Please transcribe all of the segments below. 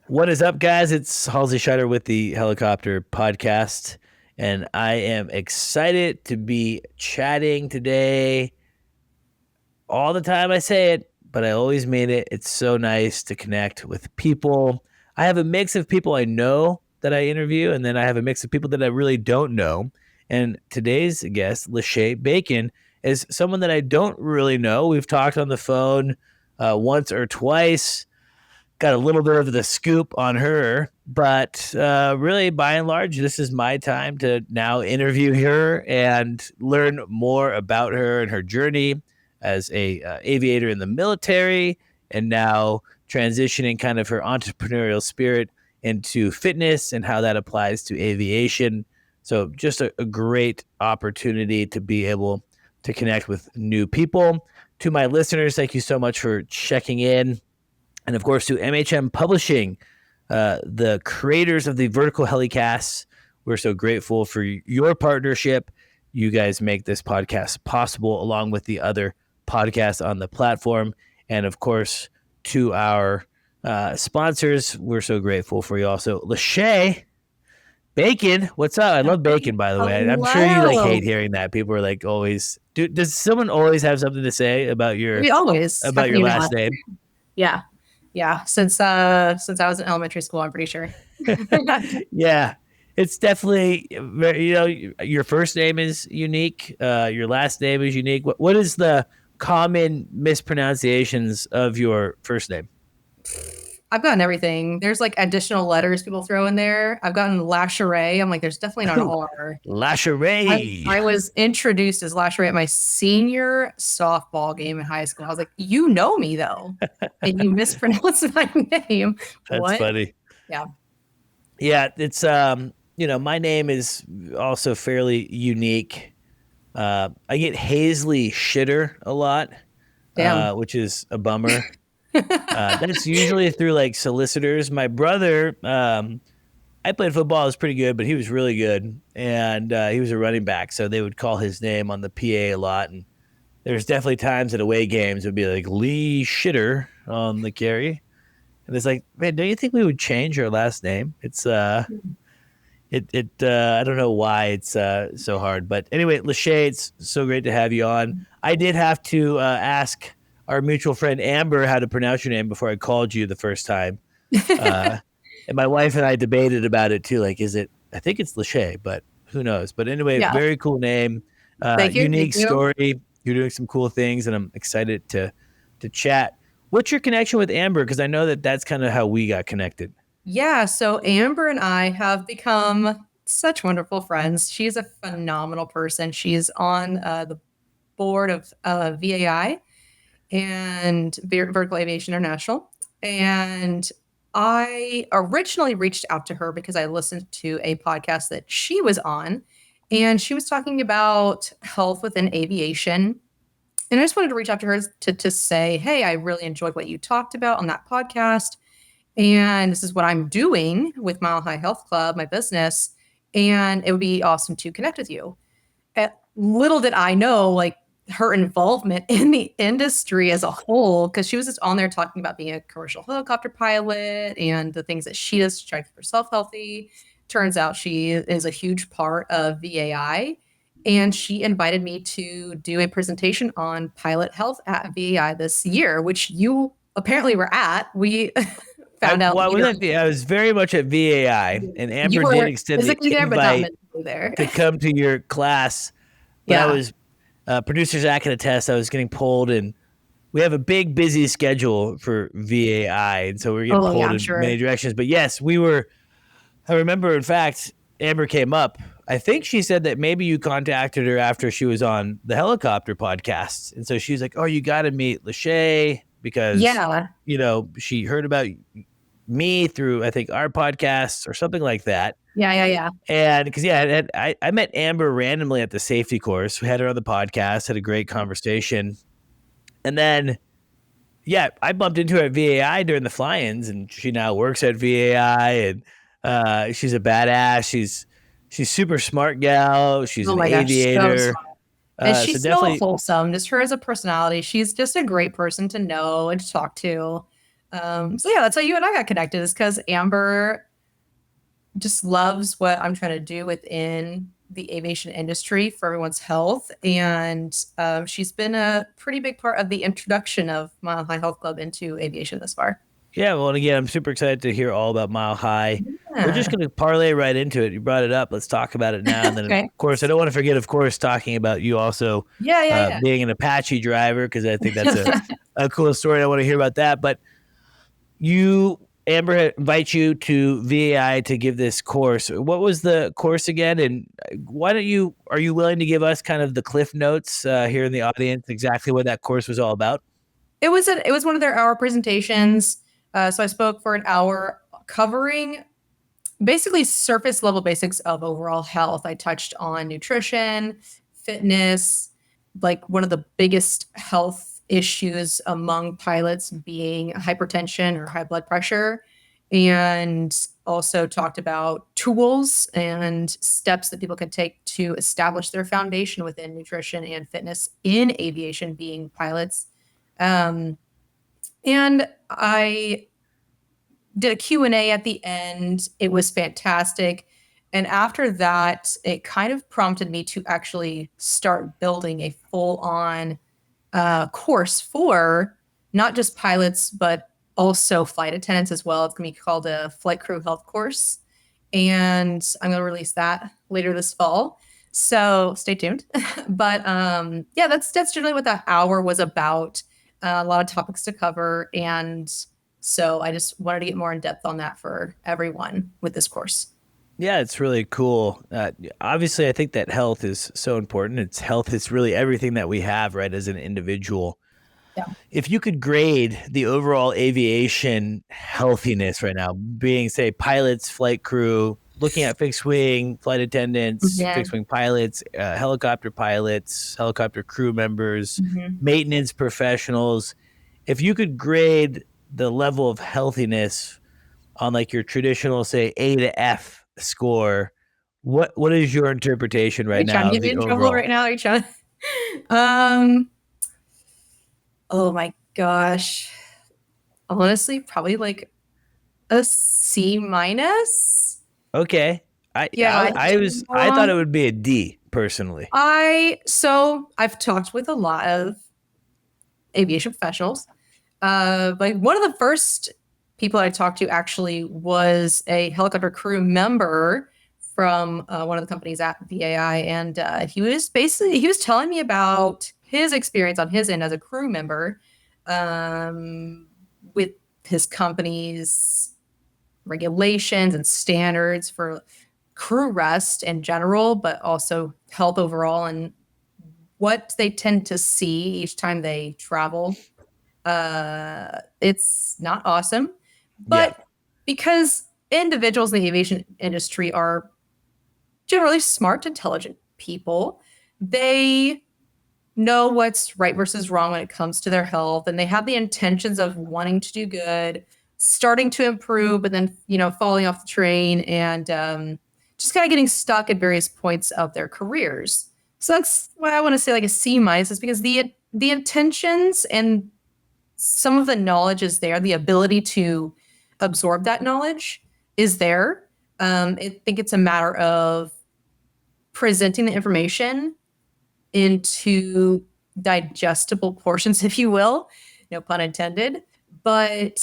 What is up, guys? It's Halsey Schider with the Helicopter Podcast, and I am excited to be chatting today. All the time I say it, but I always mean it. It's so nice to connect with people. I have a mix of people I know that I interview, and then I have a mix of people that I really don't know. And today's guest, Lashae Bacon, is someone that I don't really know. We've talked on the phone once or twice. Got a little bit of the scoop on her, but really, by and large, this is my time to now interview her and learn more about her and her journey as a aviator in the military, and now transitioning kind of her entrepreneurial spirit into fitness and how that applies to aviation. So just a great opportunity to be able to connect with new people. To my listeners, thank you so much for checking in. And of course, to MHM Publishing, the creators of the Vertical HeliCASTS, we're so grateful for your partnership. You guys make this podcast possible, along with the other podcasts on the platform. And of course, to our sponsors, we're so grateful for you also. Lashae Bacon, what's up? I love bacon, by the way. I'm sure you hate hearing that. People are always. Does someone always have something to say about your last name? Yeah, since I was in elementary school, I'm pretty sure. Yeah, it's definitely, your first name is unique. Your last name is unique. What is the common mispronunciations of your first name? I've gotten everything. There's additional letters people throw in there. I've gotten Lashae. I'm there's definitely not an R. Lashae. I was introduced as Lashae at my senior softball game in high school. I was like, you know me though, and you mispronounced my name. That's funny. Yeah. Yeah, it's my name is also fairly unique. I get Halsey Schider a lot, which is a bummer. That's usually through solicitors. My brother, I played football. I was pretty good, but he was really good, and he was a running back, so they would call his name on the PA a lot. And there's definitely times at away games it would be Lee Schider on the carry, and it's man, don't you think we would change our last name? It's I don't know why it's so hard, but anyway, Lashae, it's so great to have you on. I did have to ask our mutual friend Amber how to pronounce your name before I called you the first time. And my wife and I debated about it too. I think it's Lashae, but who knows? But anyway, Very cool name. Unique story. You're doing some cool things, and I'm excited to chat. What's your connection with Amber? Because I know that's kind of how we got connected. Yeah, so Amber and I have become such wonderful friends. She's a phenomenal person. She's on the board of VAI and Vertical Aviation International. And I originally reached out to her because I listened to a podcast that she was on, and she was talking about health within aviation. And I just wanted to reach out to her to say, hey, I really enjoyed what you talked about on that podcast. And this is what I'm doing with Mile High Health Club, my business. And it would be awesome to connect with you. Little did I know, her involvement in the industry as a whole, because she was just on there talking about being a commercial helicopter pilot and the things that she does to try to keep herself healthy. Turns out she is a huge part of VAI, and she invited me to do a presentation on pilot health at VAI this year, which you apparently were at. We found out. Well, I was very much at VAI, and Amber did extend the invite to come to your class. But I was producers I can attest. I was getting pulled, and we have a big, busy schedule for VAI, and so we're getting pulled in many directions. But yes, we were. I remember, in fact, Amber came up. I think she said that maybe you contacted her after she was on the helicopter podcast. And so she's like, oh, you got to meet Lashae because, Yeah. she heard about me through, I think, our podcast or something like that. Yeah. And because, I met Amber randomly at the safety course. We had her on the podcast, had a great conversation. And then, I bumped into her at VAI during the fly-ins, and she now works at VAI, and she's a badass. She's super smart gal. She's Oh an my gosh, so aviator. smart. And So she's so definitely, wholesome. Just her as a personality. She's just a great person to know and to talk to. So yeah, that's how you and I got connected, is because Amber just loves what I'm trying to do within the aviation industry for everyone's health. And she's been a pretty big part of the introduction of Mile High Health Club into aviation thus far. well, and again, I'm super excited to hear all about Mile High. We're just Yeah. going to parlay right into it. You brought it up. Let's talk about it now. And then, of Okay. course, I don't want to forget, of course, talking about you also Yeah. being an Apache driver, because I think that's a cool story. I want to hear about that. But Amber invites you to VAI to give this course. What was the course again? And are you willing to give us kind of the cliff notes here in the audience, exactly what that course was all about? It was one of their hour presentations. So I spoke for an hour covering basically surface level basics of overall health. I touched on nutrition, fitness, like one of the biggest health issues among pilots being hypertension or high blood pressure, and also talked about tools and steps that people can take to establish their foundation within nutrition and fitness in aviation, being pilots. Um, and I did a Q&A at the end. It was fantastic. And after that, it kind of prompted me to actually start building a full-on course for not just pilots, but also flight attendants as well. It's going to be called a flight crew health course. And I'm going to release that later this fall. So stay tuned. But that's generally what that hour was about. A lot of topics to cover. And so I just wanted to get more in depth on that for everyone with this course. Yeah, it's really cool. Obviously, I think that health is so important. Health is really everything that we have, right, as an individual. Yeah. If you could grade the overall aviation healthiness right now, being, say, pilots, flight crew, looking at fixed wing, flight attendants, Yeah. fixed wing pilots, helicopter pilots, helicopter crew members, Mhm. maintenance professionals, if you could grade the level of healthiness on like your traditional, say, A to F score, what is your interpretation Are right you trying now to of get me the in trouble overall? right now? Are you trying? Oh my gosh. Honestly, probably like a C minus. Okay. Yeah. I thought it would be a D personally. I've talked with a lot of aviation professionals. Like one of the first people I talked to actually was a helicopter crew member from one of the companies at VAI, and he was telling me about his experience on his end as a crew member with his company's regulations and standards for crew rest in general, but also health overall, and what they tend to see each time they travel. It's not awesome, Yeah. but because individuals in the aviation industry are generally smart, intelligent people, they know what's right versus wrong when it comes to their health, and they have the intentions of wanting to do good, starting to improve, but then falling off the train and just kind of getting stuck at various points of their careers. So that's why I want to say like a C minus, is because the intentions and some of the knowledge is there, the ability to absorb that knowledge is there. I think it's a matter of presenting the information into digestible portions, if you will, no pun intended, but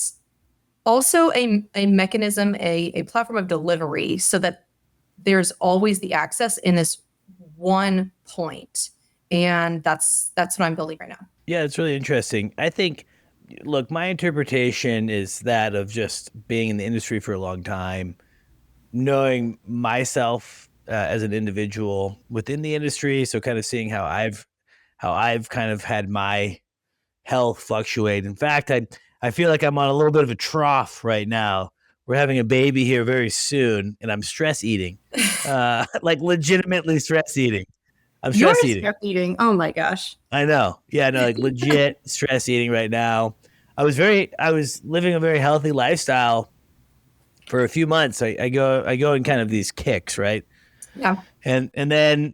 also a mechanism, a platform of delivery, so that there's always the access in this one point. And that's what I'm building right now. Yeah, it's really interesting. I think, look, my interpretation is that of just being in the industry for a long time, knowing myself as an individual within the industry. So kind of seeing how I've kind of had my health fluctuate. In fact, I feel like I'm on a little bit of a trough right now. We're having a baby here very soon, and I'm stress eating, like legitimately stress eating. I'm You're stress eating. stress eating. Oh my gosh. I know. Yeah, no, like legit stress eating right now. I was living a very healthy lifestyle for a few months. I go in kind of these kicks, right? Yeah. And then,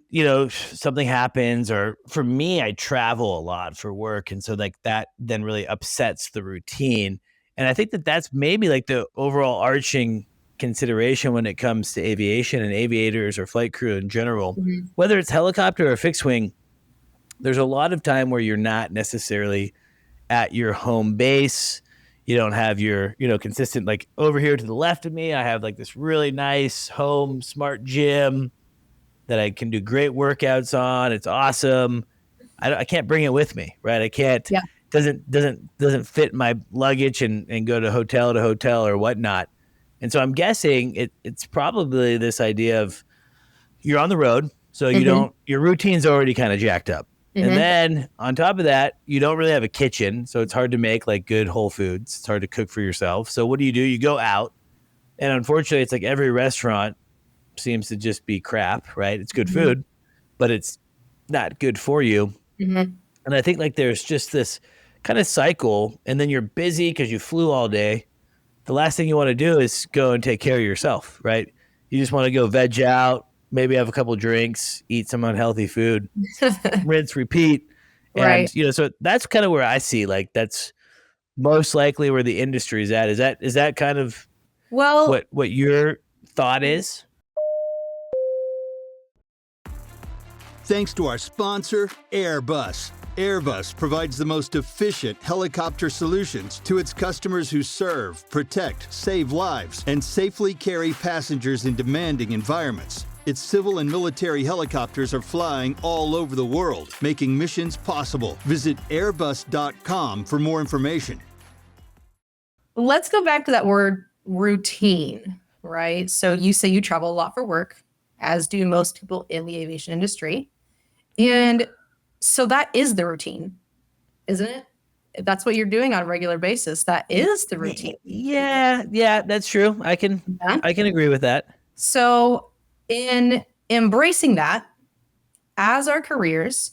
something happens, or for me, I travel a lot for work, and so like that then really upsets the routine. And I think that that's maybe like the overall arching consideration when it comes to aviation and aviators or flight crew in general, Mhm. whether it's helicopter or fixed wing. There's a lot of time where you're not necessarily at your home base. You don't have your, consistent, like over here to the left of me, I have like this really nice home smart gym that I can do great workouts on. It's awesome. I can't bring it with me, right? I can't, Yeah. doesn't fit my luggage and go to hotel or whatnot. And so I'm guessing it's probably this idea of you're on the road, so Hmm. your routine's already kind of jacked up. And Hmm. then on top of that, you don't really have a kitchen, so it's hard to make like good whole foods. It's hard to cook for yourself. So what do? You go out, and unfortunately, it's like every restaurant seems to just be crap, right? It's good Hmm. food, but it's not good for you. Hmm. And I think like there's just this kind of cycle, and then you're busy because you flew all day. The last thing you want to do is go and take care of yourself, right? You just want to go veg out, maybe have a couple drinks, eat some unhealthy food, rinse, repeat. Right. And so that's kind of where I see like that's most likely where the industry is at. Is that kind of Well, what your thought is? Thanks to our sponsor, Airbus. Airbus provides the most efficient helicopter solutions to its customers who serve, protect, save lives, and safely carry passengers in demanding environments. Its civil and military helicopters are flying all over the world, making missions possible. Visit airbus.com for more information. let's go back to that word routine, right? So you say you travel a lot for work, as do most people in the aviation industry. And so that is the routine, isn't it? That's what you're doing on a regular basis. That is the routine. Yeah, that's true. Yeah. I can agree with that. So, in embracing that as our careers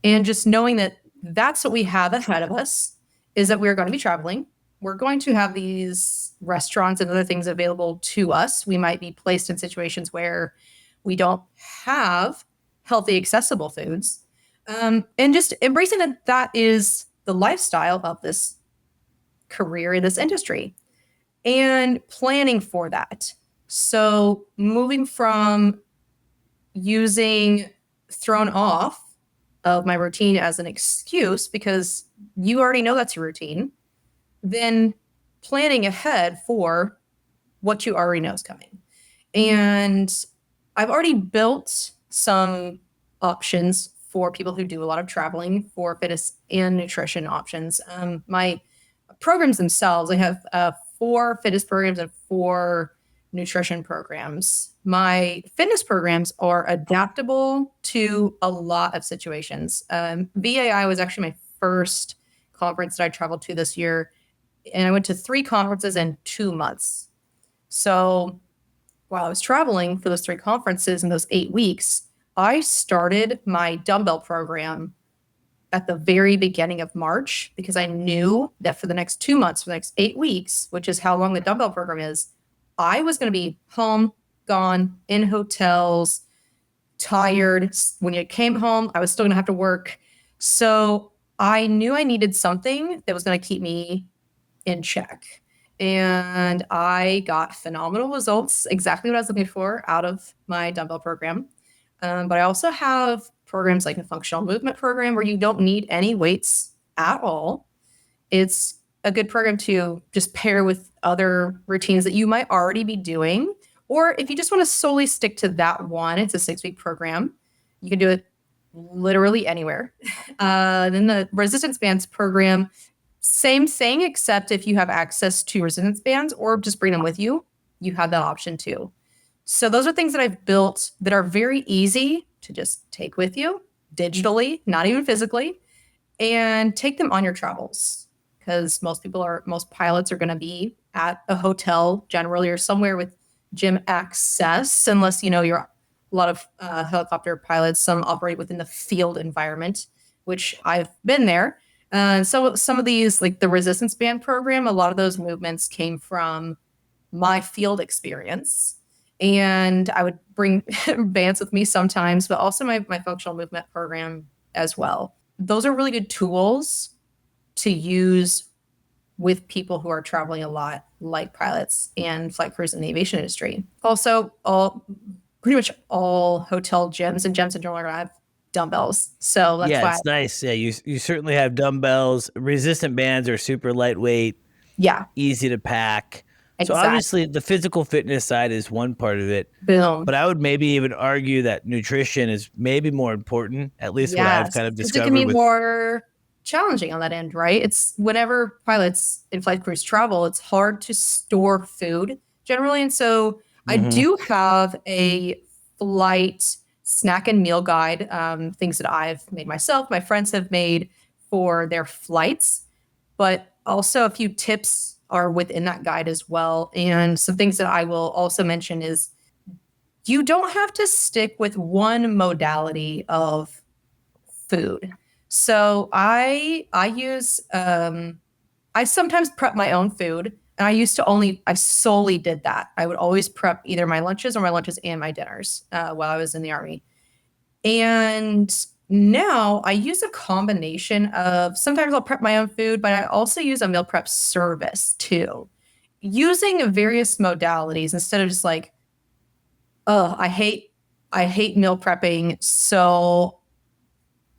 and just knowing that that's what we have ahead of us, is that we're going to be traveling. We're going to have these restaurants and other things available to us. We might be placed in situations where we don't have healthy, accessible foods. And just embracing that that is the lifestyle of this career in this industry and planning for that. So moving from using thrown off of my routine as an excuse because you already know that's your routine, then planning ahead for what you already know is coming. And I've already built some options for people who do a lot of traveling for fitness and nutrition options. My programs themselves, I have 4 fitness programs and 4 nutrition programs. My fitness programs are adaptable to a lot of situations. VAI was actually my first conference that I traveled to this year, and I went to 3 conferences in 2 months. So while I was traveling for those 3 conferences in those 8 weeks, I started my dumbbell program at the very beginning of March because I knew that for the next 2 months, for the next 8 weeks, which is how long the dumbbell program is, I was going to be home, gone, in hotels, tired. When you came home, I was still going to have to work. So I knew I needed something that was going to keep me in check. And I got phenomenal results, exactly what I was looking for out of my dumbbell program. But I also have programs like a functional movement program where you don't need any weights at all. It's a good program to just pair with other routines that you might already be doing. Or if you just want to solely stick to that one, it's a 6-week program. You can do it literally anywhere. Then the resistance bands program, same thing, except if you have access to resistance bands or just bring them with you, you have that option too. So those are things that I've built that are very easy to just take with you digitally, not even physically, and take them on your travels. Because most pilots are going to be at a hotel generally or somewhere with gym access, unless you're a lot of helicopter pilots. Some operate within the field environment, which I've been there. So some of these, like the resistance band program, a lot of those movements came from my field experience. And I would bring bands with me sometimes, but also my functional movement program as well. Those are really good tools to use with people who are traveling a lot, like pilots and flight crews in the aviation industry. Also, pretty much all hotel gyms and gyms in general have dumbbells. So that's Yeah, why, it's nice. Yeah, you certainly have dumbbells. Resistant bands are super lightweight, yeah, easy to pack. So exactly. obviously the physical fitness side is one part of it, Boom. but I would maybe even argue that nutrition is maybe more important, at least what I've Yes, kind of because it can be discovered with. more challenging on that end, right? It's whenever pilots and flight crews travel, it's hard to store food generally. And so I Mhm. do have a flight snack and meal guide, things that I've made myself, my friends have made for their flights, but also a few tips are within that guide as well. And some things that I will also mention is you don't have to stick with one modality of food. So I sometimes prep my own food. And I solely did that. I would always prep either my lunches and my dinners while I was in the Army. And now I use a combination of sometimes I'll prep my own food, but I also use a meal prep service too. Using various modalities instead of just like, oh, I hate meal prepping. So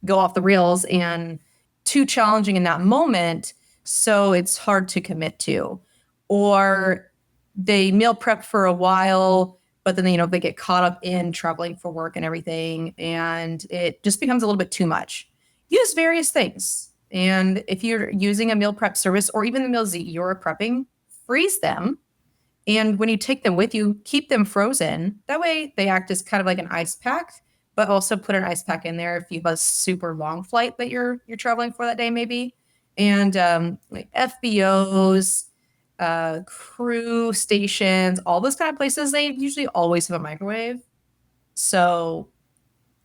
go off the rails and too challenging in that moment. So it's hard to commit to. Or they meal prep for a while, but then, they get caught up in traveling for work and everything. And it just becomes a little bit too much. Use various things. And if you're using a meal prep service or even the meals that you're prepping, freeze them. And when you take them with you, keep them frozen. That way they act as kind of like an ice pack, but also put an ice pack in there if you have a super long flight that you're traveling for that day, maybe. And like FBOs, crew stations, all those kind of places, they usually always have a microwave. So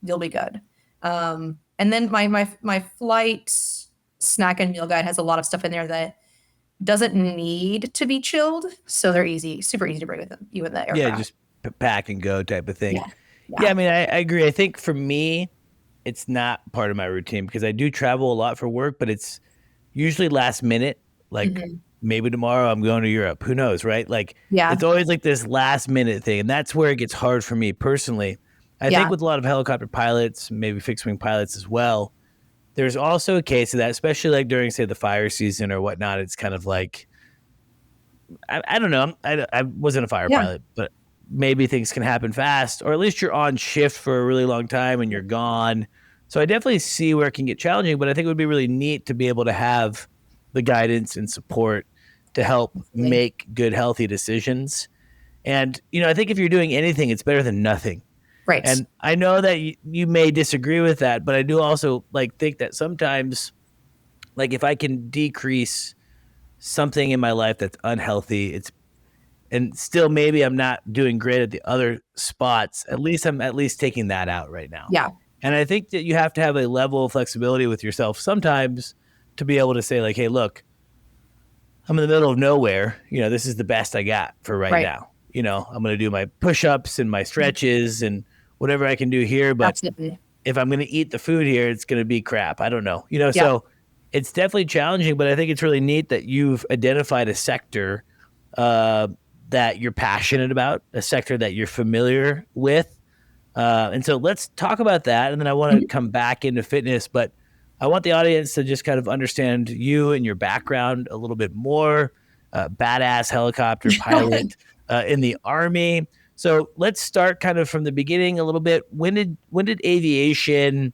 you'll be good. And then my flight snack and meal guide has a lot of stuff in there that doesn't need to be chilled, so they're easy, super easy to bring with them, you in the Yeah, aircraft. just pack and go type of thing. Yeah, Yeah, yeah, I mean, I agree. I think for me, it's not part of my routine because I do travel a lot for work, but it's usually last minute. Like mhm, maybe tomorrow I'm going to Europe. Who knows, right? Like yeah, it's always like this last minute thing. And that's where it gets hard for me personally. I think yeah, with a lot of helicopter pilots, maybe fixed wing pilots as well, there's also a case of that, especially like during, say, the fire season or whatnot. It's kind of like, I don't know. I wasn't a fire yeah, pilot, but maybe things can happen fast, or at least you're on shift for a really long time and you're gone. So I definitely see where it can get challenging, but I think it would be really neat to be able to have the guidance and support to help definitely. make good, healthy decisions. And, I think if you're doing anything, it's better than nothing. Right, And I know that you may disagree with that, but I do also like think that sometimes, like if I can decrease something in my life that's unhealthy, it's and still maybe I'm not doing great at the other spots. At least I'm at least taking that out right now. yeah, And I think that you have to have a level of flexibility with yourself sometimes to be able to say like, hey, look, I'm in the middle of nowhere. This is the best I got for right right, now. I'm going to do my push-ups and my stretches and whatever I can do here, but absolutely. if I'm going to eat the food here, it's going to be crap. I don't know. Yeah, So it's definitely challenging, but I think it's really neat that you've identified a sector uh, that you're passionate about, a sector that you're familiar with. And so let's talk about that. And then I want to mhm. come back into fitness, but I want the audience to just kind of understand you and your background a little bit more. Badass helicopter pilot in the Army. So let's start kind of from the beginning a little bit. When did aviation,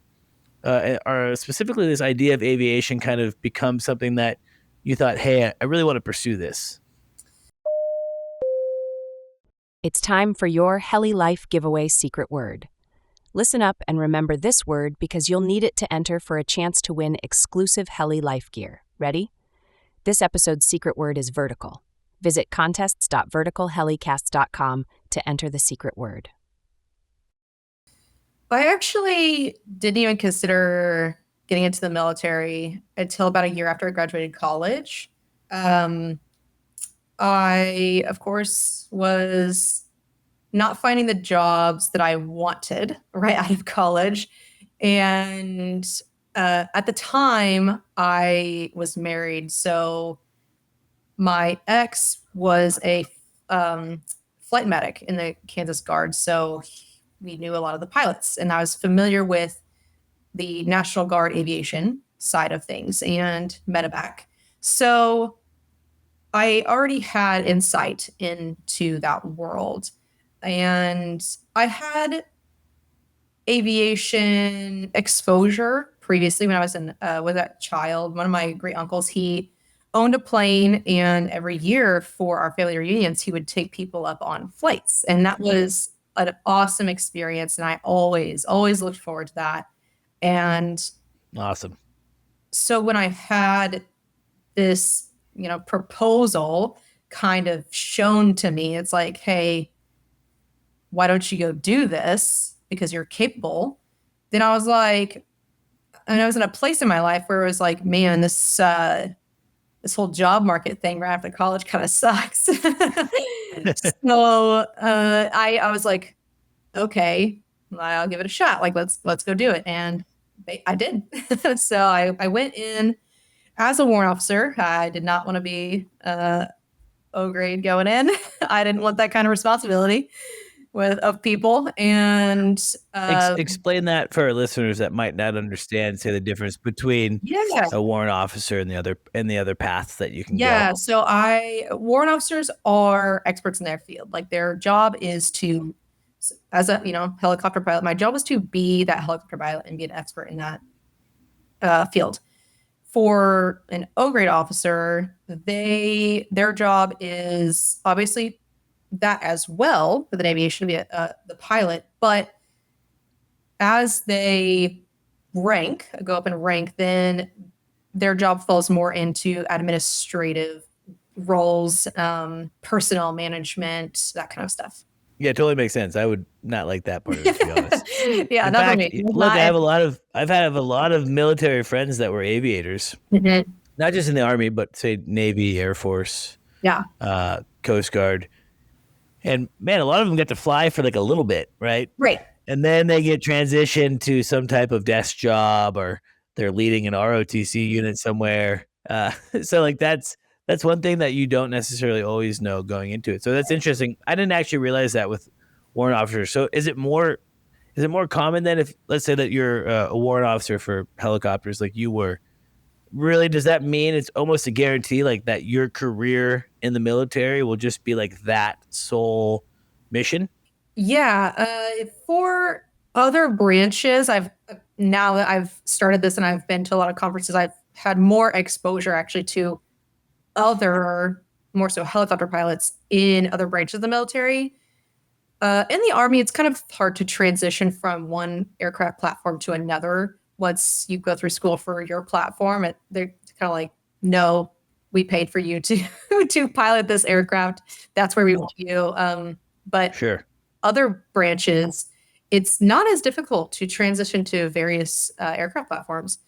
or specifically this idea of aviation, kind of become something that you thought, hey, I really want to pursue this? It's time for your Heli Life giveaway secret word. Listen up and remember this word because you'll need it to enter for a chance to win exclusive Heli Life gear. Ready? This episode's secret word is vertical. Visit contests.verticalhelicasts.com to enter the secret word. I actually didn't even consider getting into the military until about a year after I graduated college. I, of course, was not finding the jobs that I wanted right out of college. And at the time, I was married. So my ex was a flight medic in the Kansas Guard. So we knew a lot of the pilots, and I was familiar with the National Guard aviation side of things and medevac. So I already had insight into that world. And I had aviation exposure previously when I was a child. One of my great uncles, he owned a plane, and every year for our family reunions, he would take people up on flights, and that was an awesome experience. And I always looked forward to that. And Awesome. so when I had this, proposal kind of shown to me, it's like, hey, why don't you go do this because you're capable? Then I was like, and I was in a place in my life where it was like, man, this whole job market thing right after college kind of sucks. So I was like, okay, I'll give it a shot. Like, let's go do it. And I did. So I went in as a warrant officer. I did not want to be O grade going in. I didn't want that kind of responsibility of people. And Explain that for our listeners that might not understand, say, the difference between a warrant officer and the other paths that you can go. So warrant officers are experts in their field. Like, their job is to, as a helicopter pilot, my job was to be that helicopter pilot and be an expert in that field. For an O grade officer, their job is obviously that as well, for the aviation to be the pilot, but as they go up in rank, then their job falls more into administrative roles, personnel management, that kind of stuff. Yeah, it totally makes sense. I would not like that part of it, to be honest. Yeah, In not for fact, me. look, I've had a lot of military friends that were aviators, not just in the Army, but say Navy, Air Force, Coast Guard. And man, a lot of them get to fly for like a little bit, right? Right. And then they get transitioned to some type of desk job, or they're leading an ROTC unit somewhere. So like that's one thing that you don't necessarily always know going into it. So that's interesting. I didn't actually realize that with warrant officers. So is it more common than, if let's say that you're a warrant officer for helicopters like you were? Really, does that mean it's almost a guarantee, like that your career in the military will just be like that sole mission? Yeah. For other branches, now that I've started this and I've been to a lot of conferences, I've had more exposure actually to other, more so helicopter pilots in other branches of the military. In the Army, it's kind of hard to transition from one aircraft platform to another once you go through school for your platform. They're kind of like, no, we paid for you to to pilot this aircraft. That's where we want you. But Sure. Other branches, it's not as difficult to transition to various aircraft platforms.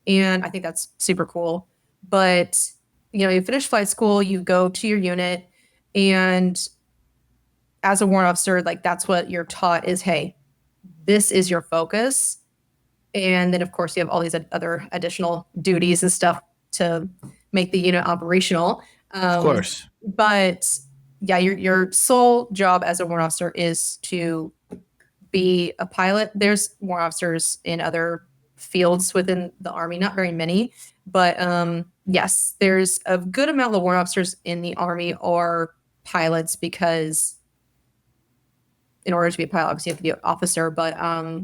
And I think that's super cool. But, you finish flight school, you go to your unit, and as a warrant officer, like, that's what you're taught is, hey, this is your focus. And then, of course, you have all these other additional duties and stuff to make the unit operational. Of course. But yeah, your sole job as a warrant officer is to be a pilot. There's warrant officers in other fields within the Army, not very many, but yes, there's a good amount of warrant officers in the Army are pilots, because in order to be a pilot, obviously you have to be an officer, but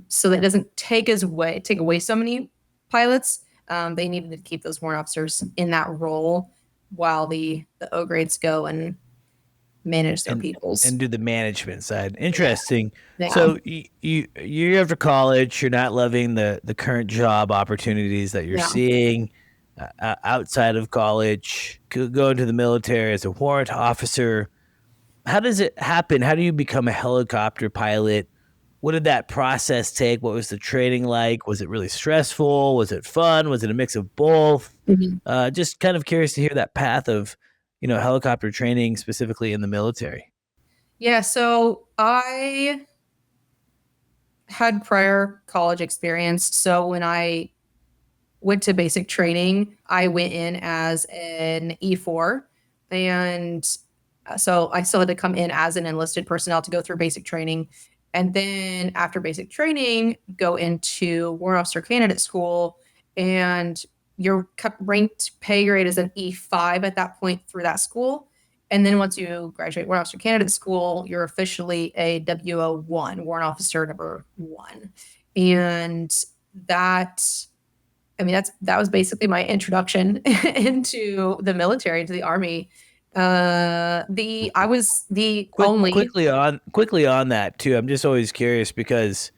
so that doesn't take away so many pilots. They needed to keep those warrant officers in that role while the O grades go and manage their and peoples. do the management side. Interesting. Yeah. So you're after college, you're not loving the current job opportunities that you're Yeah. seeing outside of college. Go into the military as a warrant officer. How does it happen? How do you become a helicopter pilot? What did that process take? What was the training like? Was it really stressful? Was it fun? Was it a mix of both? Mhm. Just kind of curious to hear that path of, helicopter training specifically in the military. Yeah, so I had prior college experience. So when I went to basic training, I went in as an E4. And so I still had to come in as an enlisted personnel to go through basic training. And then after basic training, go into Warrant Officer Candidate School. And your ranked pay grade is an E5 at that point through that school. And then once you graduate Warrant Officer Candidate School, you're officially a WO1, Warrant Officer number 1. And that, I mean, that was basically my introduction into the military, into the Army. I was the only. Quickly on that too. I'm just always curious because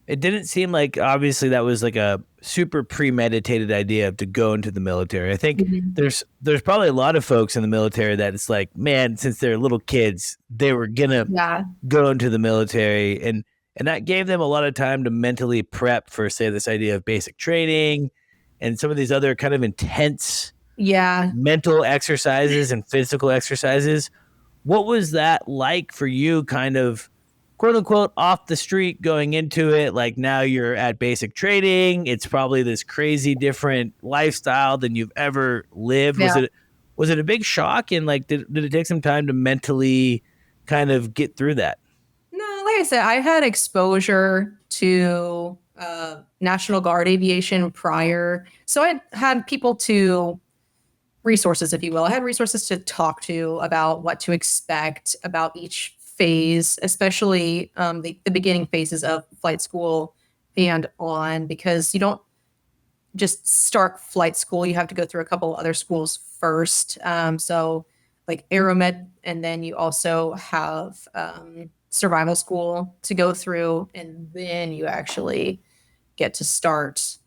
it didn't seem like obviously that was like a super premeditated idea to go into the military. I think Mhm. there's probably a lot of folks in the military that it's like, man, since they're little kids, they were gonna Yeah, go into the military, and that gave them a lot of time to mentally prep for, say, this idea of basic training and some of these other kind of intense yeah. mental exercises and physical exercises. What was that like for you, kind of quote unquote off the street going into it? Like now you're at basic training. It's probably this crazy different lifestyle than you've ever lived. Yeah. Was it a big shock? And like, did it take some time to mentally kind of get through that? No, like I said, I had exposure to National Guard aviation prior. So I had people to resources, if you will. I had resources to talk to about what to expect about each phase, especially the beginning phases of flight school and on, because you don't just start flight school. You have to go through a couple other schools first. So like Aeromed, and then you also have survival school to go through, and then you actually get to start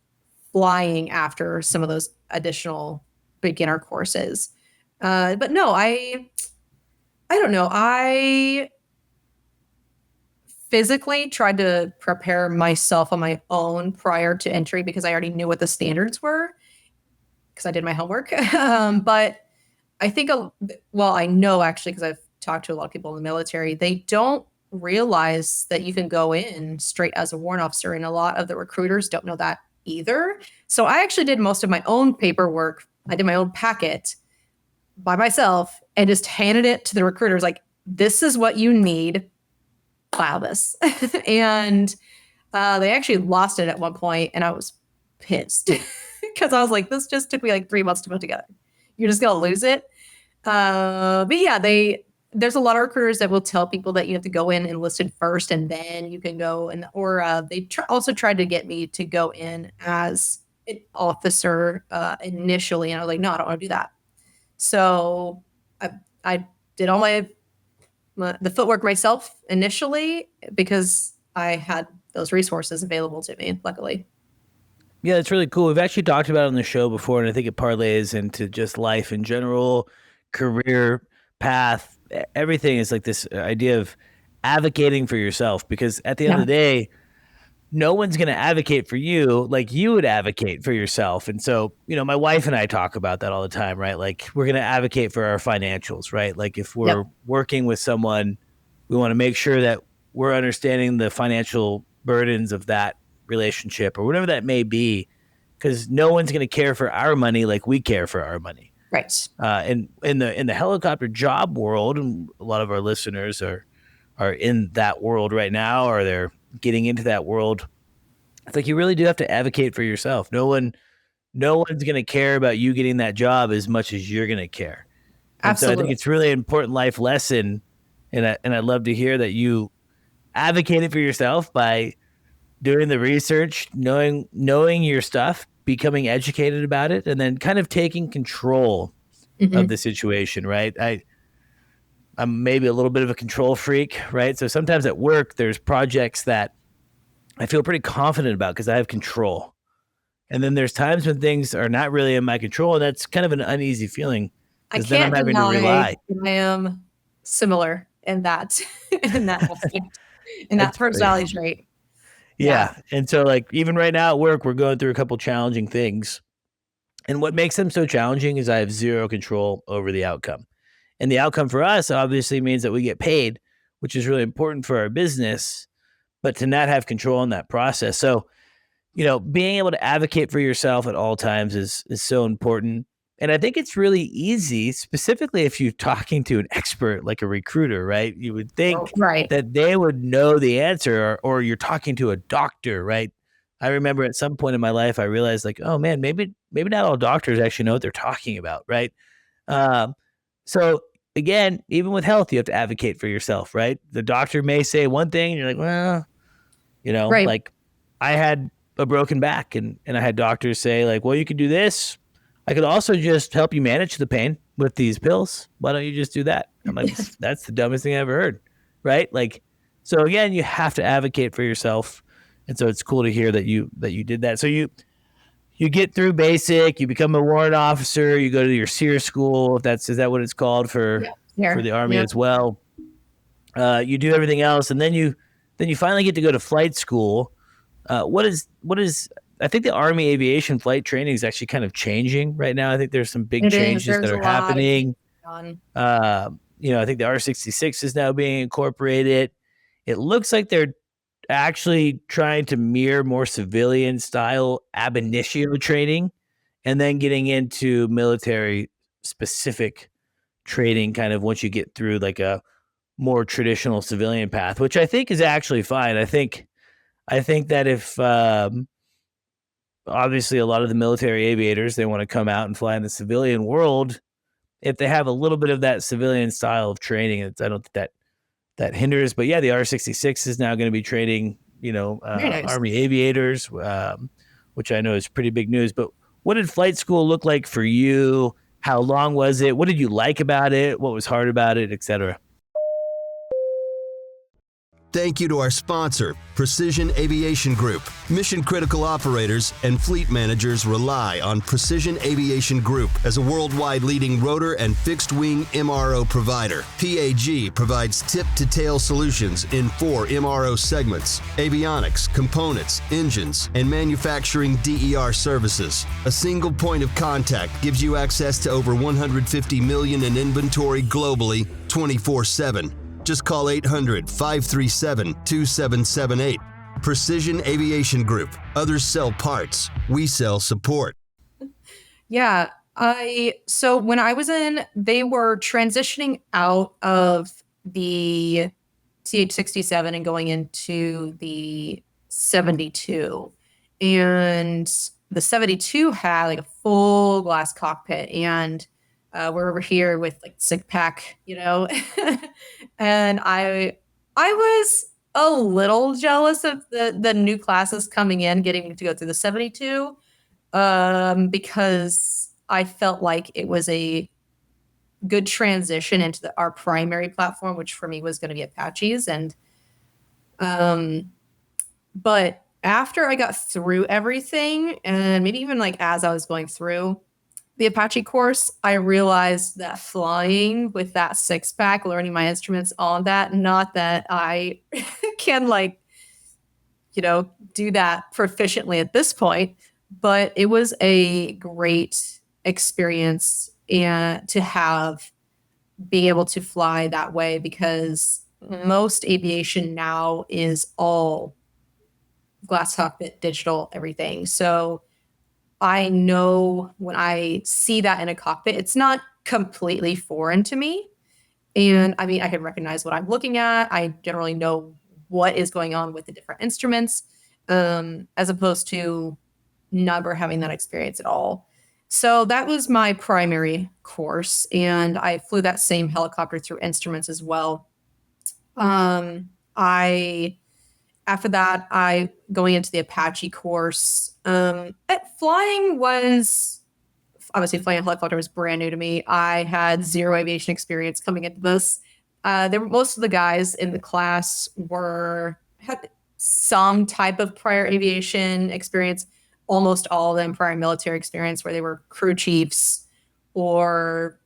flying after some of those additional beginner courses. But no, I don't know. I physically tried to prepare myself on my own prior to entry because I already knew what the standards were because I did my homework. But I think, well, I know actually because I've talked to a lot of people in the military, they don't realize that you can go in straight as a warrant officer, and a lot of the recruiters don't know that either. So I actually did most of my own paperwork. I did my own packet by myself and just handed it to the recruiters like, this is what you need. File this. And they actually lost it at one point, and I was pissed because I was like, this just took me like 3 months to put together. You're just gonna lose it. But yeah, there's a lot of recruiters that will tell people that you have to go in enlisted first, and then you can go. And or they also tried to get me to go in as an officer initially, and I was like, no, I don't want to do that. So I did all the footwork myself initially because I had those resources available to me, luckily. Yeah, it's really cool. We've actually talked about it on the show before, and I think it parlays into just life in general, career path. Everything is like this idea of advocating for yourself, because at the end of the day, no one's going to advocate for you like you would advocate for yourself. And so, my wife and I talk about that all the time, right? Like, we're going to advocate for our financials, right? Like, if we're working with someone, we want to make sure that we're understanding the financial burdens of that relationship or whatever that may be, because no one's going to care for our money like we care for our money. Right. And in the helicopter job world, and a lot of our listeners are in that world right now, or they're getting into that world. It's like you really do have to advocate for yourself. No one's going to care about you getting that job as much as you're going to care. And Absolutely. so I think it's really an important life lesson, and I'd love to hear that you advocated for yourself by doing the research, knowing your stuff, becoming educated about it, and then kind of taking control of the situation, right? I'm maybe a little bit of a control freak, right? So sometimes at work, there's projects that I feel pretty confident about because I have control. And then there's times when things are not really in my control, and that's kind of an uneasy feeling I because then I'm can't having to deny rely. that I am similar in that in that aspect, in that That's funny. personality trait. Yeah. Yeah. And so, like, even right now at work, we're going through a couple challenging things. And what makes them so challenging is I have zero control over the outcome. And the outcome for us obviously means that we get paid, which is really important for our business, but to not have control in that process. So, being able to advocate for yourself at all times is so important. And I think it's really easy, specifically if you're talking to an expert like a recruiter, right? You would think Right. that they would know the answer, or you're talking to a doctor, right? I remember at some point in my life, I realized like, oh man, maybe not all doctors actually know what they're talking about, right? Um, so again, even with health, you have to advocate for yourself, right? The doctor may say one thing, and you're like, well, Right. like I had a broken back, and I had doctors say like, well, you could do this. I could also just help you manage the pain with these pills. Why don't you just do that? I'm like, that's the dumbest thing I ever heard. Right. Like, so again, you have to advocate for yourself. And so it's cool to hear that you did that. So you get through basic, you become a warrant officer, you go to your SEER school. Is that what it's called for Here. the Army Yeah. as well? You do everything else, and then you finally get to go to flight school. What is I think the Army aviation flight training is actually kind of changing right now. I think there's some big It is. changes that There's a are lot of happening. on. I think the R66 is now being incorporated. It looks like they're actually trying to mirror more civilian style ab initio training, and then getting into military specific training kind of once you get through like a more traditional civilian path, which I think is actually fine. I think that if obviously a lot of the military aviators, they want to come out and fly in the civilian world, if they have a little bit of that civilian style of training, I don't think that hinders. But yeah, the R66 is now going to be training, Very nice. Army aviators, which I know is pretty big news. But what did flight school look like for you? How long was it? What did you like about it? What was hard about it, et cetera? Thank you to our sponsor, Precision Aviation Group. Mission-critical operators and fleet managers rely on Precision Aviation Group as a worldwide leading rotor and fixed-wing MRO provider. PAG provides tip-to-tail solutions in 4 MRO segments: avionics, components, engines, and manufacturing DER services. A single point of contact gives you access to over 150 million in inventory globally, 24/7. Just call 800-537-2778. Precision Aviation Group. Others sell parts. We sell support. Yeah. So when I was they were transitioning out of the CH-67 and going into the 72. And the 72 had like a full glass cockpit, and we're over here with like sick pack, and I was a little jealous of the new classes coming in, getting to go through the 72, because I felt like it was a good transition into our primary platform, which for me was going to be Apaches. And but after I got through everything, and maybe even like as I was going through the Apache course, I realized that flying with that 6-pack, learning my instruments on that, not that I can do that proficiently at this point, but it was a great experience and to have be able to fly that way, because most aviation now is all glass cockpit, digital, everything. So I know when I see that in a cockpit, it's not completely foreign to me. And I mean, I can recognize what I'm looking at. I generally know what is going on with the different instruments, as opposed to never having that experience at all. So that was my primary course. And I flew that same helicopter through instruments as well. After that, I going into the Apache course. Flying was obviously flying a helicopter was brand new to me. I had zero aviation experience coming into this, most of the guys in the class had some type of prior aviation experience. Almost all of them prior military experience, where they were crew chiefs or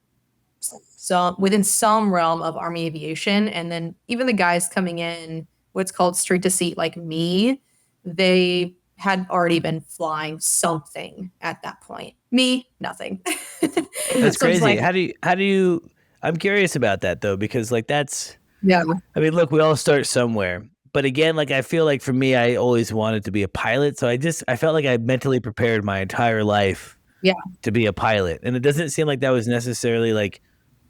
some within some realm of Army aviation. And then even the guys coming in, what's called street to seat, like me, they had already been flying something at that point. Me, nothing. That's So I'm just crazy. like, How do you, I'm curious about that though, because like that's, yeah, I mean, look, we all start somewhere. But again, like I feel like for me, I always wanted to be a pilot. So I felt like I mentally prepared my entire life yeah, to be a pilot. And it doesn't seem like that was necessarily like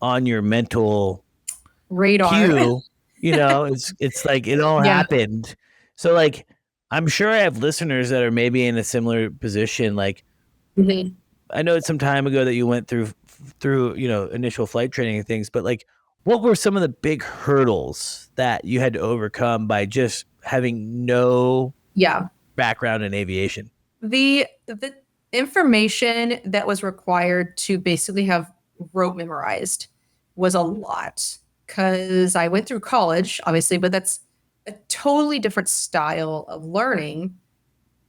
on your mental radar. cue. It's like it all Yeah. happened. So like I'm sure I have listeners that are maybe in a similar position. Like Mhm. I know it's some time ago that you went through initial flight training and things, but like what were some of the big hurdles that you had to overcome by just having no Yeah. background in aviation? The information that was required to basically have rote memorized was a lot, because I went through college, obviously, but that's a totally different style of learning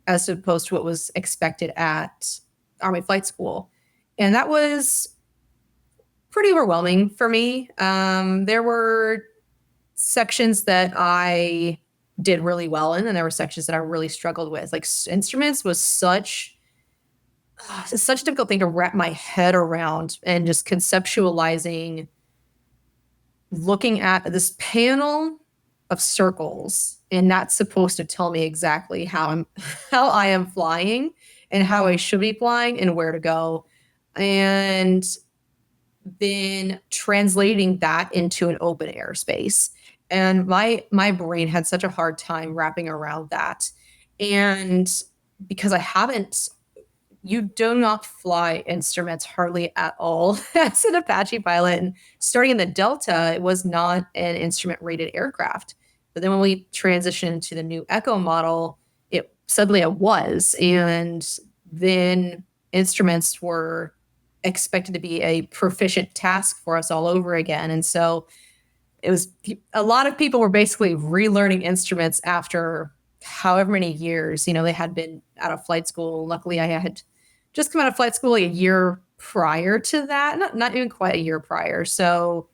as opposed to what was expected at Army Flight School. And that was pretty overwhelming for me. There were sections that I did really well in, and there were sections that I really struggled with. Like instruments was such a difficult thing to wrap my head around, and just conceptualizing, looking at this panel of circles, and that's supposed to tell me exactly how I am flying and how I should be flying and where to go. And then translating that into an open air space. And my brain had such a hard time wrapping around that. And because I haven't you do not fly instruments hardly at all as an Apache pilot. And starting in the Delta, it was not an instrument rated aircraft. But then when we transitioned to the new Echo model, it was. And then instruments were expected to be a proficient task for us all over again. And so it was a lot of people were basically relearning instruments after however many years, they had been out of flight school. Luckily, I had just come out of flight school like a year prior to that, not even quite a year prior. So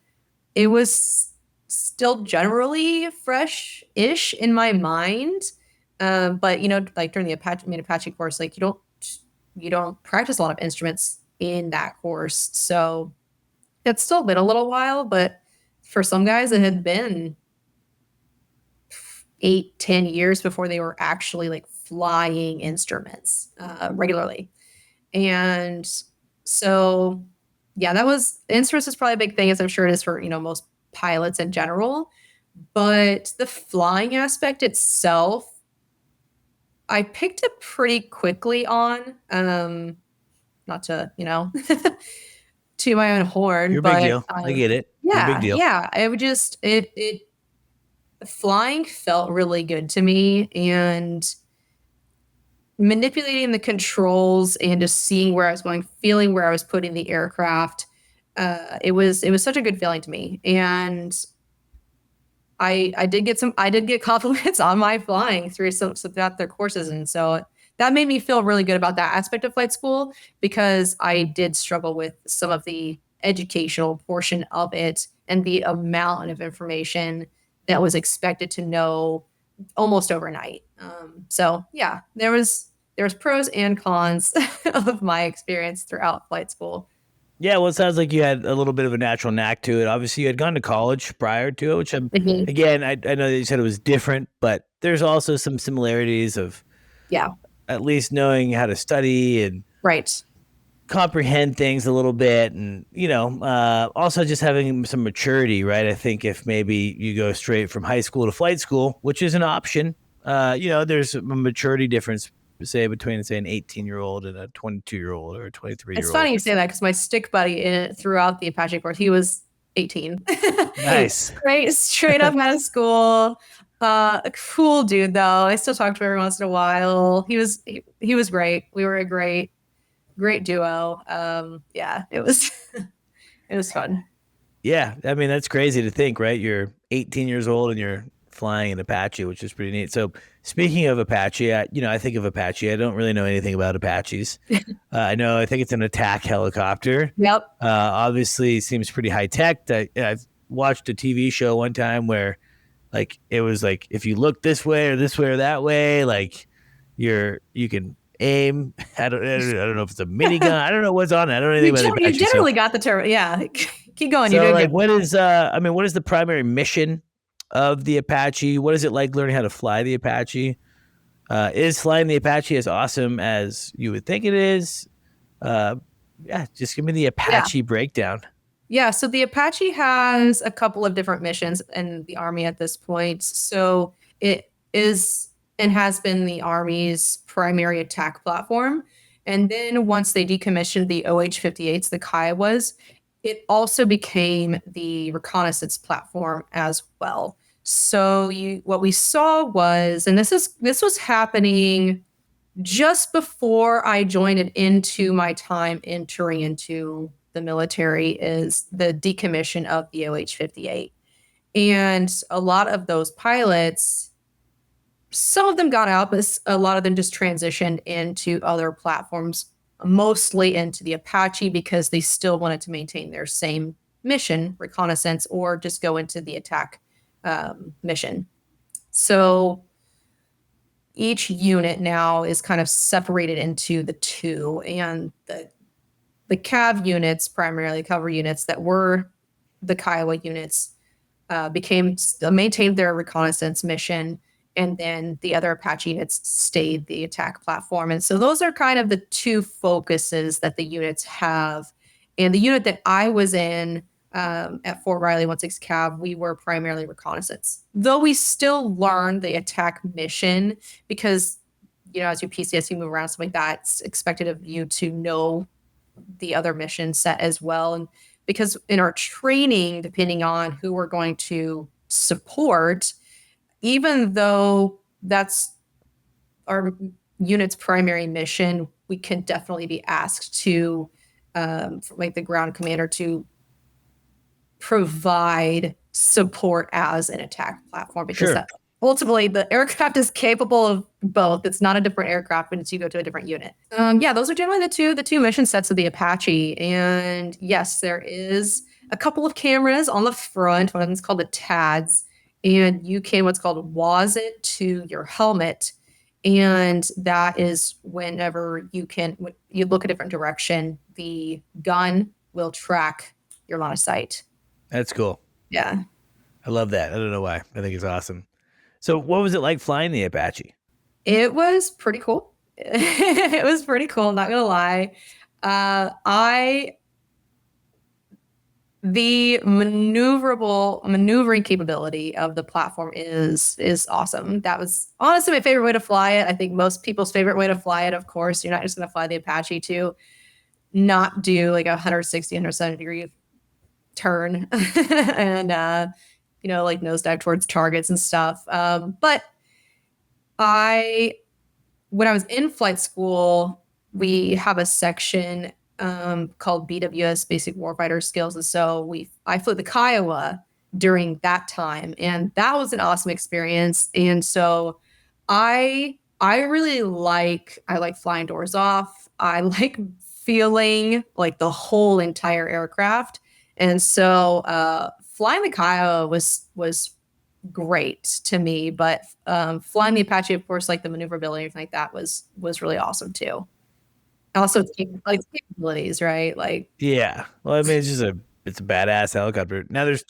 it was still generally fresh-ish in my mind. But like during the Apache course, like you don't practice a lot of instruments in that course. So it's still been a little while, but for some guys, it had been 8-10 years before they were actually like flying instruments regularly. And so, yeah, that was instruments is probably a big thing, as I'm sure it is for most pilots in general. But the flying aspect itself, I picked up pretty quickly on. Not to to my own horn, You're a big but deal. I get it. You're a big yeah, deal. yeah, it would just it flying felt really good to me, and manipulating the controls and just seeing where I was going, feeling where I was putting the aircraft. It was such a good feeling to me, and I did get compliments on my flying through some throughout their courses, and so that made me feel really good about that aspect of flight school, because I did struggle with some of the educational portion of it and the amount of information that was expected to know almost overnight. So yeah, there was pros and cons of my experience throughout flight school. Yeah, well, it sounds like you had a little bit of a natural knack to it. Obviously, you had gone to college prior to it, which Mhm. again, I know that you said it was different, but there's also some similarities of Yeah, at least knowing how to study and right. comprehend things a little bit, and also just having some maturity, right? I think if maybe you go straight from high school to flight school, which is an option, there's a maturity difference, say between say an 18-year-old and a 22-year-old or a 23 It's year old. funny you say that, because my stick buddy throughout the Apache course, he was 18. Nice. Straight up out of school. A cool dude though. I still talk to him every once in a while. He was great. We were a great duo. Yeah, it was it was fun. Yeah, I mean that's crazy to think, right? You're 18 years old and you're flying an Apache, which is pretty neat. So speaking of Apache, I think of Apache. I don't really know anything about Apaches. I think it's an attack helicopter. Yep. Obviously, seems pretty high tech. I've watched a TV show one time where, like, it was like if you look this way or that way, like you can aim. I don't know if it's a minigun. I don't know what's on it. I don't know anything about the You Apache. So generally got the term. Yeah. Keep going. You're so doing like good. what is the primary mission of the Apache? What is it like learning how to fly the Apache? Is flying the Apache as awesome as you would think it is? Uh, yeah, just give me the Yeah. Apache breakdown. Yeah, so the Apache has a couple of different missions in the Army at this point. So it is and has been the Army's primary attack platform. And then once they decommissioned the OH-58s, the Kiowas, it also became the reconnaissance platform as well. So what we saw was, and this was happening just before I joined it into my time entering into the military, is the decommission of the OH-58. And a lot of those pilots, some of them got out, but a lot of them just transitioned into other platforms, mostly into the Apache because they still wanted to maintain their same mission, reconnaissance, or just go into the attack mission. So each unit now is kind of separated into the two, and the cav units, primarily cover units that were the Kiowa units, became maintained their reconnaissance mission, and then the other Apache units stayed the attack platform. And so those are kind of the two focuses that the units have. And the unit that I was in at Fort Riley 16 Cav, we were primarily reconnaissance, though we still learned the attack mission because, as your PCS, you move around, something like that, it's expected of you to know the other mission set as well. And because in our training, depending on who we're going to support, even though that's our unit's primary mission, we can definitely be asked to, like the ground commander, to provide support as an attack platform because Sure. ultimately the aircraft is capable of both. It's not a different aircraft when you go to a different unit. Yeah, those are generally the two mission sets of the Apache. And yes, there is a couple of cameras on the front. One of them is called the TADS, and you can what's called WAS it to your helmet. And that is whenever you look a different direction, the gun will track your line of sight. That's cool. Yeah. I love that. I don't know why. I think it's awesome. So what was it like flying the Apache? It was pretty cool. It was pretty cool, not gonna lie. The maneuvering capability of the platform is awesome. That was honestly my favorite way to fly it. I think most people's favorite way to fly it, of course. You're not just gonna fly the Apache to not do like a 160, 170 degree turn and like nosedive towards targets and stuff. But when I was in flight school, we have a section called BWS, Basic Warfighter Skills, and so I flew the Kiowa during that time, and that was an awesome experience. And so I really I like flying doors off. I like feeling like the whole entire aircraft, and so flying the Kiowa was great to me, but flying the Apache, of course, like the maneuverability and everything like that was really awesome too. Also, its capabilities, right? Like, Yeah. Well, I mean, it's a badass helicopter. Now there's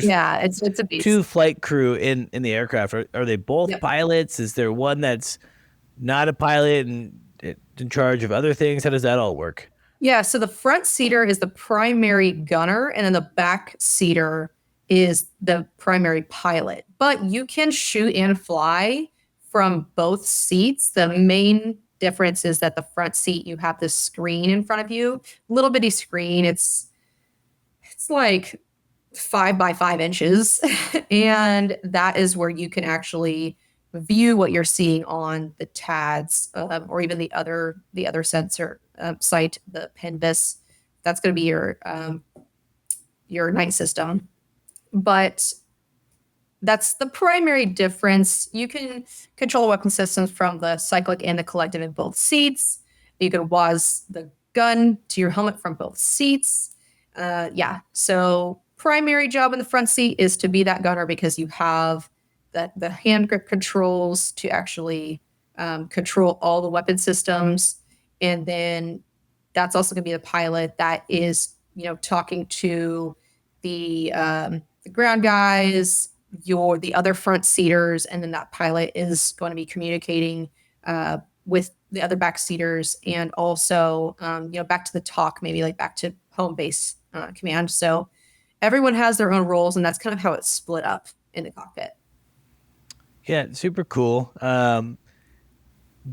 yeah, it's a beast. two flight crew in the aircraft. Are they both Yep. pilots? Is there one that's not a pilot and in charge of other things? How does that all work? Yeah, so the front seater is the primary gunner, and then the back seater is the primary pilot. But you can shoot and fly from both seats. The main difference is that the front seat, you have this screen in front of you, little bitty screen. It's like 5 by 5 inches, and that is where you can actually view what you're seeing on the TADS, or even the other sensor site, the PENVIS. That's going to be your night system. But that's the primary difference. You can control weapon systems from the cyclic and the collective in both seats. You can WAS the gun to your helmet from both seats. So primary job in the front seat is to be that gunner because you have the hand grip controls to actually control all the weapon systems. And then that's also going to be the pilot that is, talking to the ground guys, the other front seaters, and then that pilot is going to be communicating with the other back seaters, and also back to the talk, maybe like back to home base command. So everyone has their own roles, and that's kind of how it's split up in the cockpit. Yeah, super cool.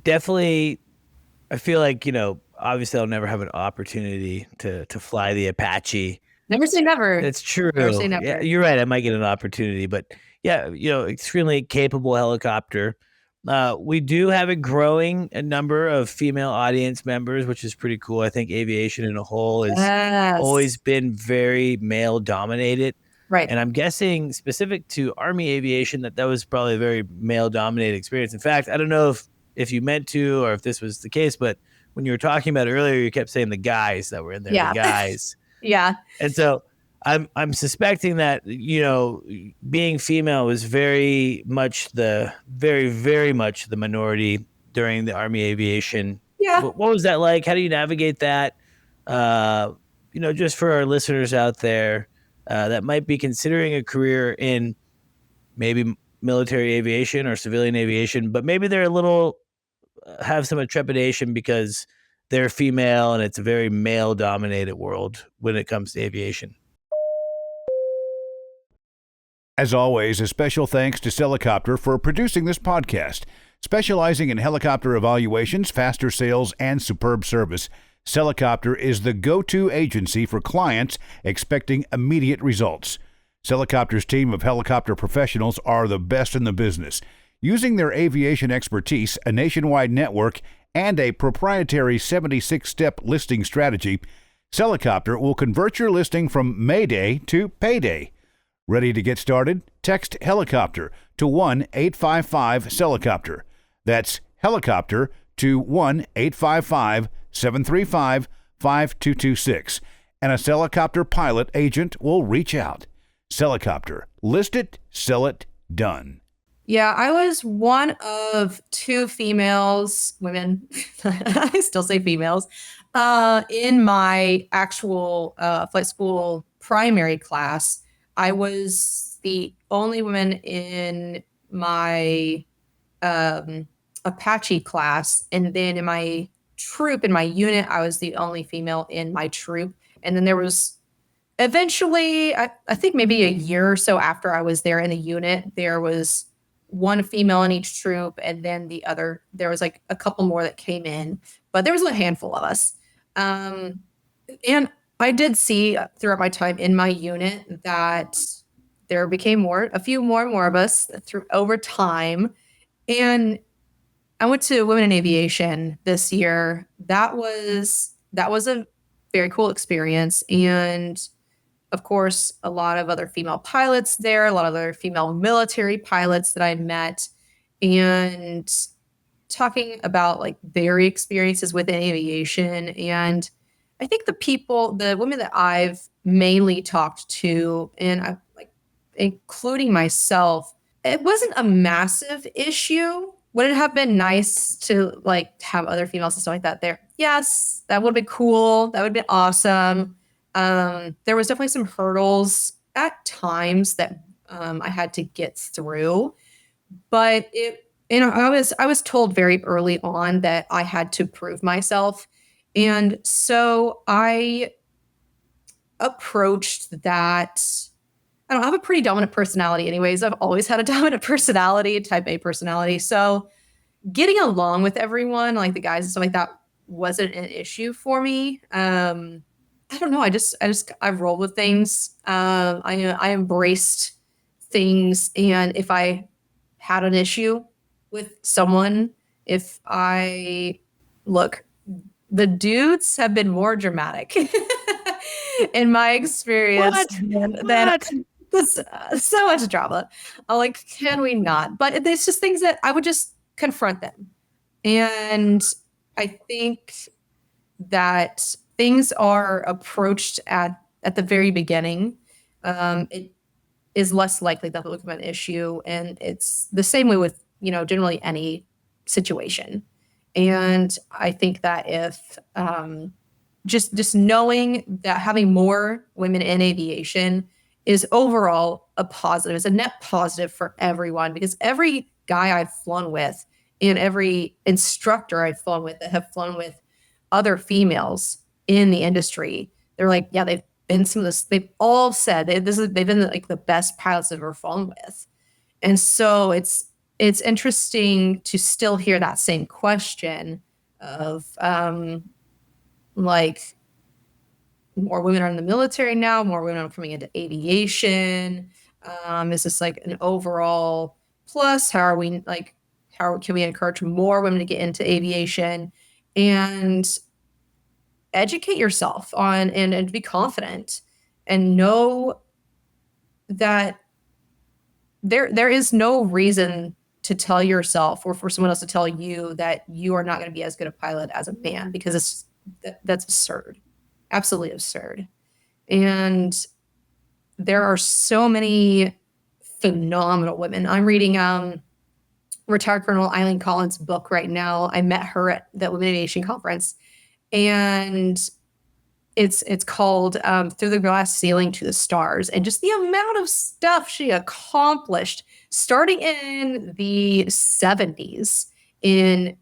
Definitely, I feel like, obviously I'll never have an opportunity to fly the Apache. Never say never. That's true. Never say never. Yeah, you're right. I might get an opportunity, but yeah, extremely capable helicopter. We do have a growing number of female audience members, which is pretty cool. I think aviation in a whole has always been very male dominated. Right. And I'm guessing specific to Army aviation that was probably a very male dominated experience. In fact, I don't know if you meant to or if this was the case, but when you were talking about it earlier, you kept saying the guys that were in there, the guys. Yeah. And so I'm suspecting that, being female was very much the minority during the Army aviation. Yeah. What was that like? How do you navigate that? Just for our listeners out there that might be considering a career in maybe military aviation or civilian aviation, but maybe they're a little have some trepidation because they're female and it's a very male dominated world when it comes to aviation. As always, a special thanks to HeliCASTS for producing this podcast. Specializing in helicopter evaluations, faster sales, and superb service, HeliCASTS is the go-to agency for clients expecting immediate results. HeliCASTS' team of helicopter professionals are the best in the business. Using their aviation expertise, a nationwide network, and a proprietary 76-step listing strategy, HeliCASTS will convert your listing from Mayday to payday. Ready to get started? Text helicopter to 1-855-HELICOPTER. That's helicopter to 1-855-735-5226. And a HeliCASTS pilot agent will reach out. HeliCASTS. List it, sell it, done. Yeah, I was one of two women, I still say females, in my actual flight school primary class. I was the only woman in my Apache class. And then in my troop, in my unit, I was the only female in my troop. And then there was eventually, I think maybe a year or so after I was there in the unit, there was one female in each troop. And then there was like a couple more that came in, but there was a handful of us. And I did see throughout my time in my unit that there became a few more of us over time. And I went to Women in Aviation this year. That was a very cool experience. And of course, a lot of other female pilots there, a lot of other female military pilots that I met, and talking about like their experiences within aviation. And I think the women that I've mainly talked to, and including myself, it wasn't a massive issue. Would it have been nice to like have other females and stuff like that there? Yes, that would have been cool. That would have been awesome. There was definitely some hurdles at times that I had to get through, but I was told very early on that I had to prove myself. And so I approached that. I don't have a pretty dominant personality anyways. I've always had a dominant personality, type A personality. So getting along with everyone, like the guys and stuff like that, wasn't an issue for me. I don't know. I rolled with things. I embraced things. And if I had an issue with someone, the dudes have been more dramatic. in my experience. Then What? this so much drama. I'm like, can we not? But it's just things that I would just confront them. And I think that things are approached at the very beginning. It is less likely that will become an issue. And it's the same way with, generally any situation. And I think that if just knowing that having more women in aviation is overall a positive, it's a net positive for everyone, because every guy I've flown with and every instructor I've flown with that have flown with other females in the industry, they're like, yeah, they've been some of this. They've all said they've been like the best pilots I've ever flown with, and so it's interesting to still hear that same question of like more women are in the military now, more women are coming into aviation. Is this like an overall plus? How can we encourage more women to get into aviation and educate yourself on and be confident and know that there is no reason to tell yourself or for someone else to tell you that you are not going to be as good a pilot as a man, because that's absurd, absolutely absurd. And there are so many phenomenal women. I'm reading retired Colonel Eileen Collins' book right now. I met her at the Women Aviation Conference, and it's called Through the Glass Ceiling to the Stars, and just the amount of stuff she accomplished starting in the 70s in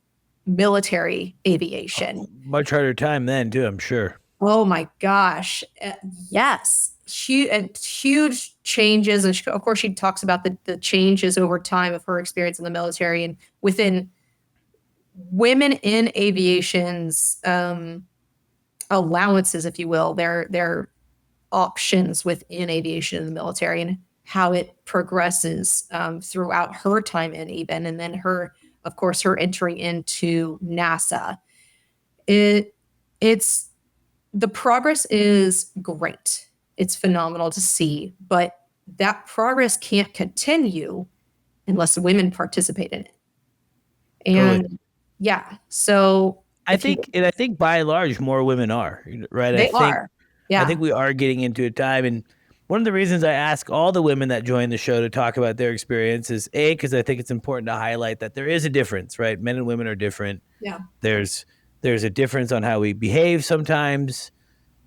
military aviation. Much harder time then too, I'm sure. Oh my gosh. Yes. Huge changes. And of course, she talks about the changes over time of her experience in the military and within women in aviation's allowances, if you will, their options within aviation in the military, and how it progresses throughout her time in even, and then her entering into NASA. It's the progress is great. It's phenomenal to see, but that progress can't continue unless women participate in it. And Totally. yeah, so I think by and large, more women are, right? they are. Yeah. I think we are getting into a time, and one of the reasons I ask all the women that join the show to talk about their experience is because I think it's important to highlight that there is a difference, right? Men and women are different. Yeah. There's a difference on how we behave sometimes,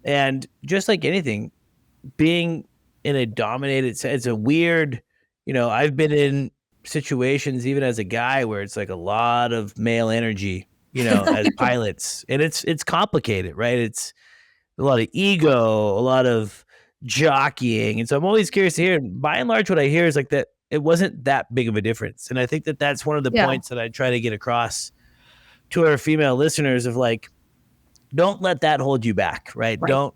and just like anything, being in a dominated, it's a weird, I've been in situations even as a guy where it's like a lot of male energy, as pilots, and it's complicated, right? It's a lot of ego, a lot of jockeying, and so I'm always curious to hear. By and large, what I hear is like that it wasn't that big of a difference, and I think that that's one of the points that I try to get across to our female listeners of like, don't let that hold you back, right? Don't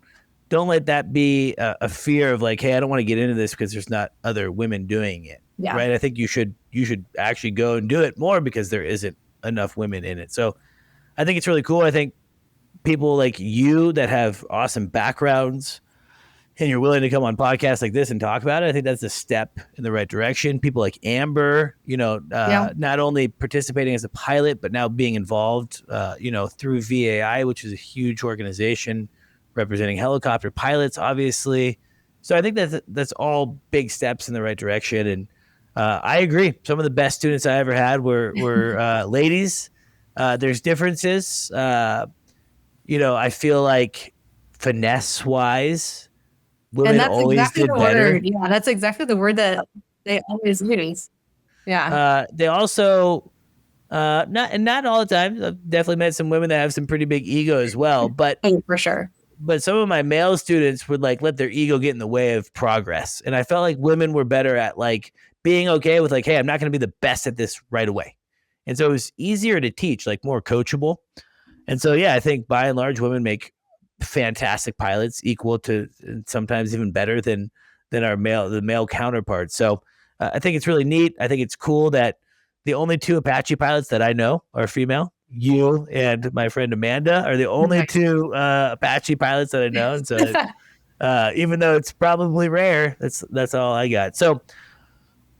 let that be a fear of like, hey, I don't want to get into this because there's not other women doing it, right? I think you should actually go and do it more because there isn't enough women in it. So I think it's really cool. I think people like you that have awesome backgrounds and you're willing to come on podcasts like this and talk about it, I think that's a step in the right direction. People like Amber, not only participating as a pilot, but now being involved, through VAI, which is a huge organization representing helicopter pilots, obviously. So I think that's all big steps in the right direction. And I agree. Some of the best students I ever had were ladies. There's differences. I feel like finesse-wise, women always did better. Word. Yeah, that's exactly the word that they always use. Yeah. They also, not all the time. I've definitely met some women that have some pretty big ego as well. But for sure. But some of my male students would like let their ego get in the way of progress. And I felt like women were better at like being okay with like, hey, I'm not going to be the best at this right away. And so it was easier to teach, like more coachable. And so, yeah, I think by and large, women make fantastic pilots, equal to sometimes even better than the male counterparts. So I think it's really neat. I think it's cool that the only two Apache pilots that I know are female. You and my friend Amanda are the only two Apache pilots that I know. And so Even though it's probably rare. That's all I got. So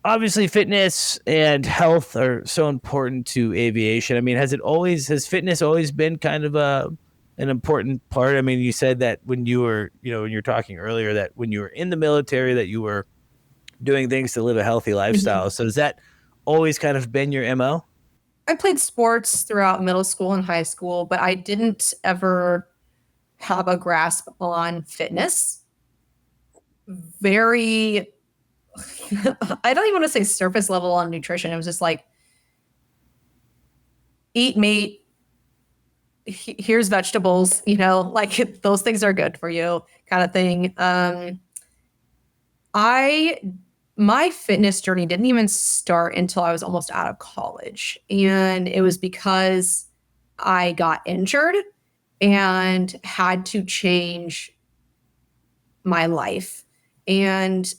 obviously fitness and health are so important to aviation. I mean, has fitness always been kind of an important part? I mean, you said that when you were, when you were talking earlier, that when you were in the military that you were doing things to live a healthy Mhm. lifestyle. So has that always kind of been your MO? I played sports throughout middle school and high school, but I didn't ever have a grasp on fitness. Very, I don't even want to say surface level on nutrition. It was just like, eat meat, here's vegetables, like those things are good for you kind of thing. I My fitness journey didn't even start until I was almost out of college. And it was because I got injured and had to change my life. And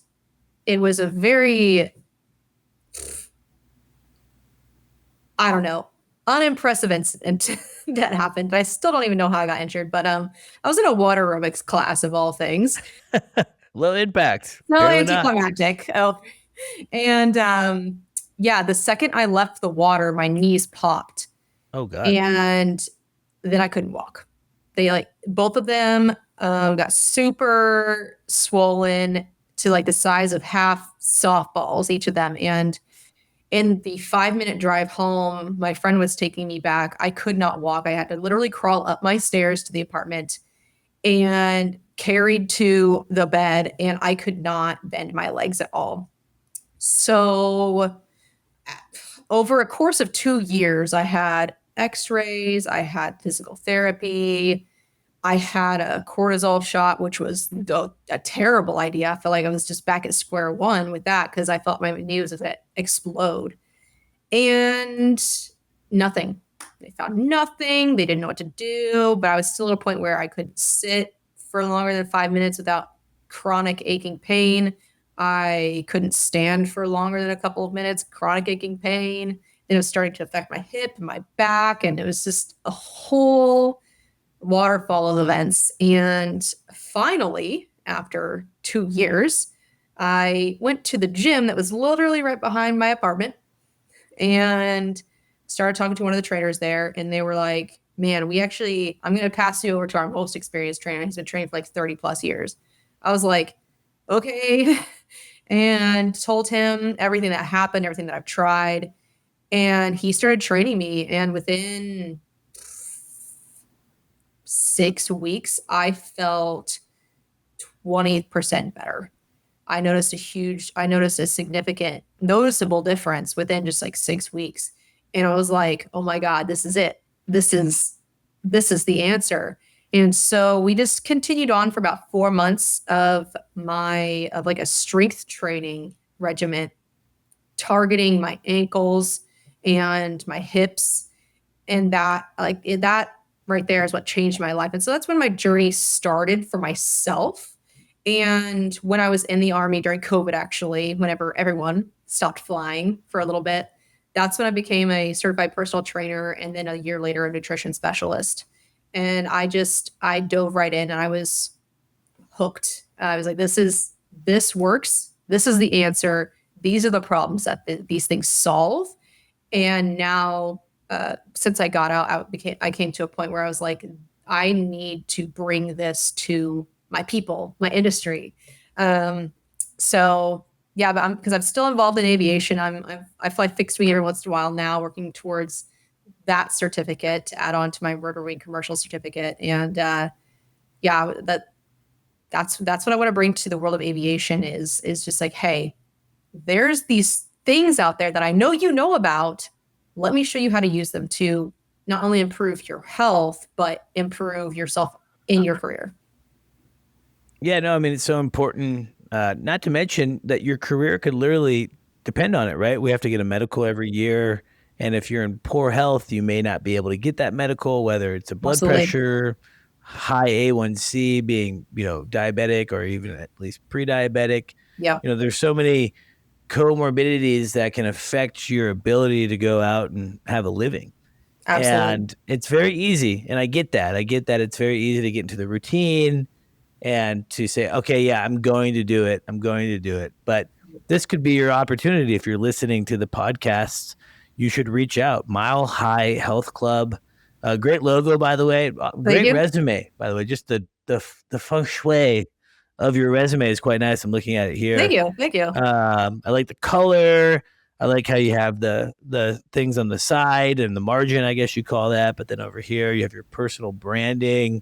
it was a very, I don't know, unimpressive incident that happened. I still don't even know how I got injured, but I was in a water aerobics class of all things. Low impact. No Apparently not. anticlimactic. Oh, and yeah, the second I left the water, my knees popped, Oh God. and then I couldn't walk. They like both of them got super swollen to like the size of half softballs, each of them. And in the 5-minute drive home, my friend was taking me back. I could not walk. I had to literally crawl up my stairs to the apartment and carried to the bed, and I could not bend my legs at all. So, over a course of 2 years, I had x rays, I had physical therapy, I had a cortisol shot, which was a terrible idea. I felt like I was just back at square one with that because I felt my knee was going to explode. And nothing. They found nothing. They didn't know what to do, but I was still at a point where I could sit for longer than 5 minutes without chronic aching pain. I couldn't stand for longer than a couple of minutes, chronic aching pain. Then it was starting to affect my hip and my back, and it was just a whole waterfall of events. And finally, after 2 years, I went to the gym that was literally right behind my apartment and started talking to one of the trainers there. And they were like, man, I'm going to pass you over to our most experienced trainer. He's been training for like 30 plus years. I was like, okay. And told him everything that happened, everything that I've tried. And he started training me. And within 6 weeks, I felt 20% better. I noticed a significant, noticeable difference within just like 6 weeks. And I was like, oh my God, this is it. This is the answer. And so we just continued on for about 4 months of like a strength training regimen, targeting my ankles and my hips. And that right there is what changed my life. And so that's when my journey started for myself. And when I was in the Army during COVID, actually, whenever everyone stopped flying for a little bit, that's when I became a certified personal trainer. And then a year later, a nutrition specialist. And I dove right in and I was hooked. I was like, this works. This is the answer. These are the problems that these things solve. And now, since I got out, I came to a point where I was like, I need to bring this to my people, my industry. Um, so yeah, but because I'm still involved in aviation, I fly fixed wing every once in a while now, working towards that certificate to add on to my rotary wing commercial certificate. And yeah, that's what I want to bring to the world of aviation is just like, hey, there's these things out there that I know you know about. Let me show you how to use them to not only improve your health, but improve yourself in your career. Yeah, no, I mean, it's so important. Not to mention that your career could literally depend on it, right? We have to get a medical every year. And if you're in poor health, you may not be able to get that medical, whether it's a blood Absolutely. pressure, high A1C, being, diabetic or even at least pre-diabetic. Yeah, There's so many comorbidities that can affect your ability to go out and have a living. absolutely. And it's very easy. And I get that. It's very easy to get into the routine and to say, okay, yeah, I'm going to do it. I'm going to do it. But this could be your opportunity. If you're listening to the podcast, you should reach out. Mile High Health Club. Great logo, by the way. Thank Great you. resume, by the way. Just the feng shui of your resume is quite nice. I'm looking at it here. Thank you. Thank you. I like the color. I like how you have the things on the side and the margin, I guess you call that. But then over here, you have your personal branding.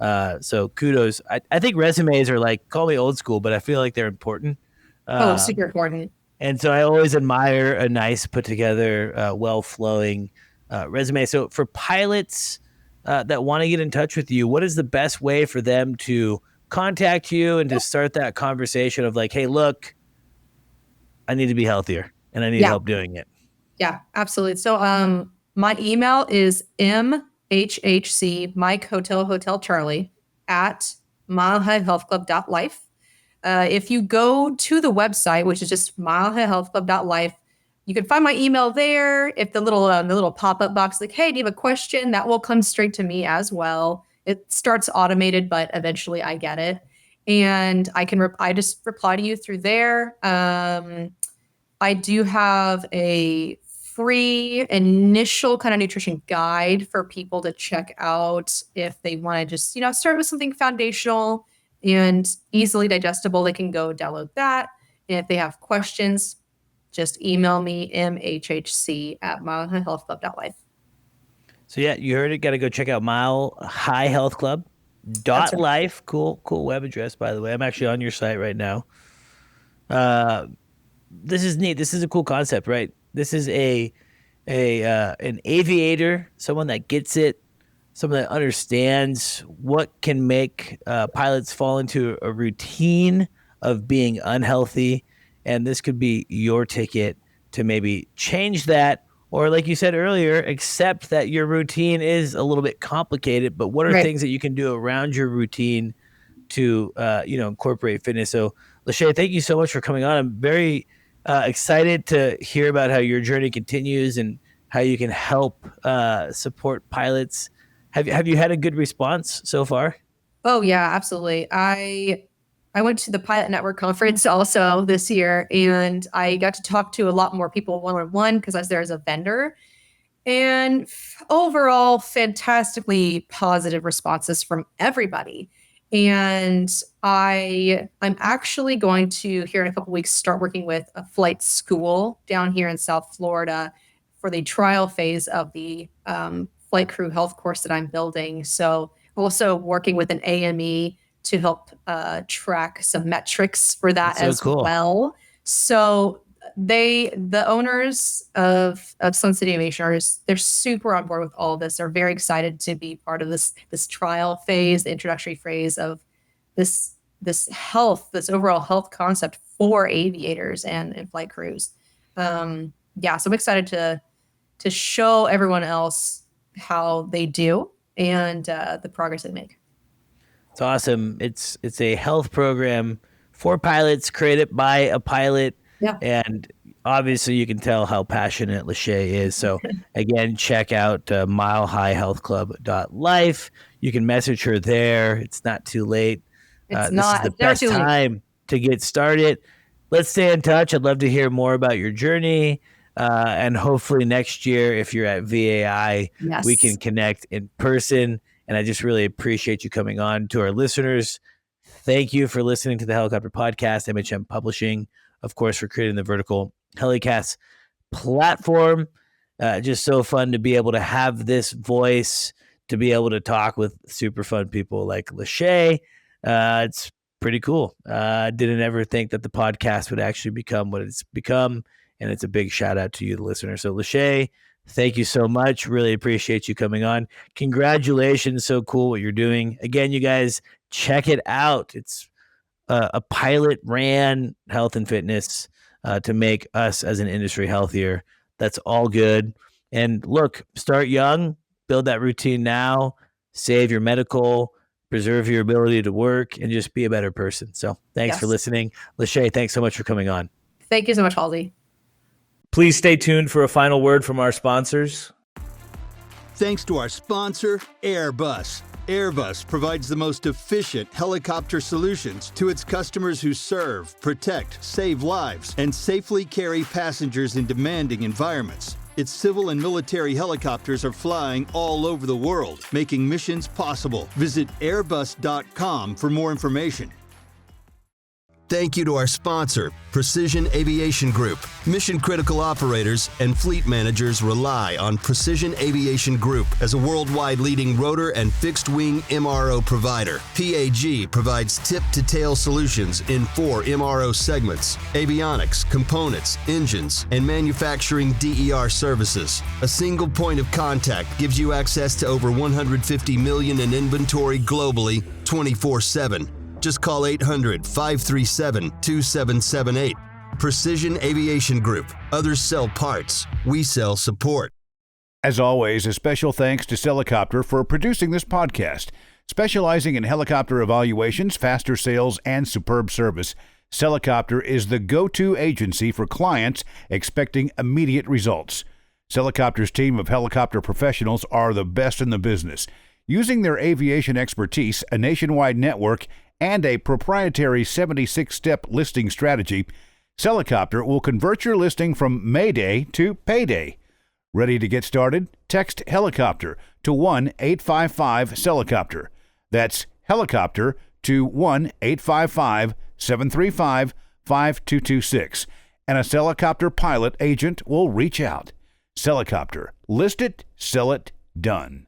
So kudos. I think resumes are like, call me old school, but I feel like they're important. Super important. And so I always admire a nice put together, well flowing resume. So for pilots that want to get in touch with you, what is the best way for them to contact you and to start that conversation of like, hey, look, I need to be healthier and I need help doing it? Yeah, absolutely. So my email is MHHC, Mike Hotel Charlie, at milehighhealthclub.life. If you go to the website, which is just milehighhealthclub.life, you can find my email there. If the little pop-up box, like, hey, do you have a question? That will come straight to me as well. It starts automated, but eventually I get it. And I just reply to you through there. I do have a free initial kind of nutrition guide for people to check out if they want to just, start with something foundational and easily digestible. They can go download that. And if they have questions, just email me, mhhc@milehighhealthclub.life. So yeah, you heard it. Got to go check out milehighhealthclub.life. Cool web address, by the way. I'm actually on your site right now. This is neat. This is a cool concept, right? This is an aviator, someone that gets it, someone that understands what can make pilots fall into a routine of being unhealthy. And this could be your ticket to maybe change that, or like you said earlier, accept that your routine is a little bit complicated, but what are things that you can do around your routine to incorporate fitness? So Lashae, thank you so much for coming on. I'm very excited to hear about how your journey continues and how you can help support pilots. Have you had a good response so far? Oh yeah, absolutely. I went to the Pilot Network conference also this year, and I got to talk to a lot more people one-on-one because I was there as a vendor. And overall, fantastically positive responses from everybody. And I'm actually going to, here in a couple weeks, start working with a flight school down here in South Florida for the trial phase of the flight crew health course that I'm building. So also working with an AME to help track some metrics for that as well. So the owners of Sun City Aviation they're super on board with all of this. They're very excited to be part of this trial phase, the introductory phase of this overall health concept for aviators and flight crews. So I'm excited to show everyone else how they do and the progress they make. It's awesome. It's a health program for pilots, created by a pilot. Yeah. And obviously you can tell how passionate Lashae is. So again, check out milehighhealthclub.life. You can message her there. It's not too late. It's this is the best time to get started. Let's stay in touch. I'd love to hear more about your journey. And hopefully next year, if you're at VAI, we can connect in person. And I just really appreciate you coming on. To our listeners, thank you for listening to the Helicopter Podcast, MHM Publishing, of course, for creating the vertical HeliCASTS platform. Just so fun to be able to have this voice, to be able to talk with super fun people like Lashae. It's pretty cool. Didn't ever think that the podcast would actually become what it's become. And it's a big shout out to you, the listener. So Lashae, thank you so much. Really appreciate you coming on. Congratulations. So cool what you're doing. Again, you guys, check it out. It's a pilot ran health and fitness to make us as an industry healthier. That's all good. And look, start young, build that routine now, save your medical, preserve your ability to work, and just be a better person. So thanks for listening. Lashae, thanks so much for coming on. Thank you so much, Halsey. Please stay tuned for a final word from our sponsors. Thanks to our sponsor, Airbus. Airbus provides the most efficient helicopter solutions to its customers who serve, protect, save lives, and safely carry passengers in demanding environments. Its civil and military helicopters are flying all over the world, making missions possible. Visit airbus.com for more information. Thank you to our sponsor, Precision Aviation Group. Mission-critical operators and fleet managers rely on Precision Aviation Group as a worldwide leading rotor and fixed-wing MRO provider. PAG provides tip-to-tail solutions in 4 MRO segments: avionics, components, engines, and manufacturing DER services. A single point of contact gives you access to over 150 million in inventory globally, 24/7. Just call 800-537-2778. Precision Aviation Group. Others sell parts. We sell support. As always, a special thanks to HeliCASTS for producing this podcast. Specializing in helicopter evaluations, faster sales, and superb service, HeliCASTS is the go-to agency for clients expecting immediate results. HeliCASTS' team of helicopter professionals are the best in the business. Using their aviation expertise, a nationwide network, and a proprietary 76-step listing strategy, HeliCASTS will convert your listing from Mayday to payday. Ready to get started? Text HeliCASTS to 1-855-HeliCASTS. That's HeliCASTS to 1-855-735-5226. And a HeliCASTS pilot agent will reach out. HeliCASTS. List it, sell it, done.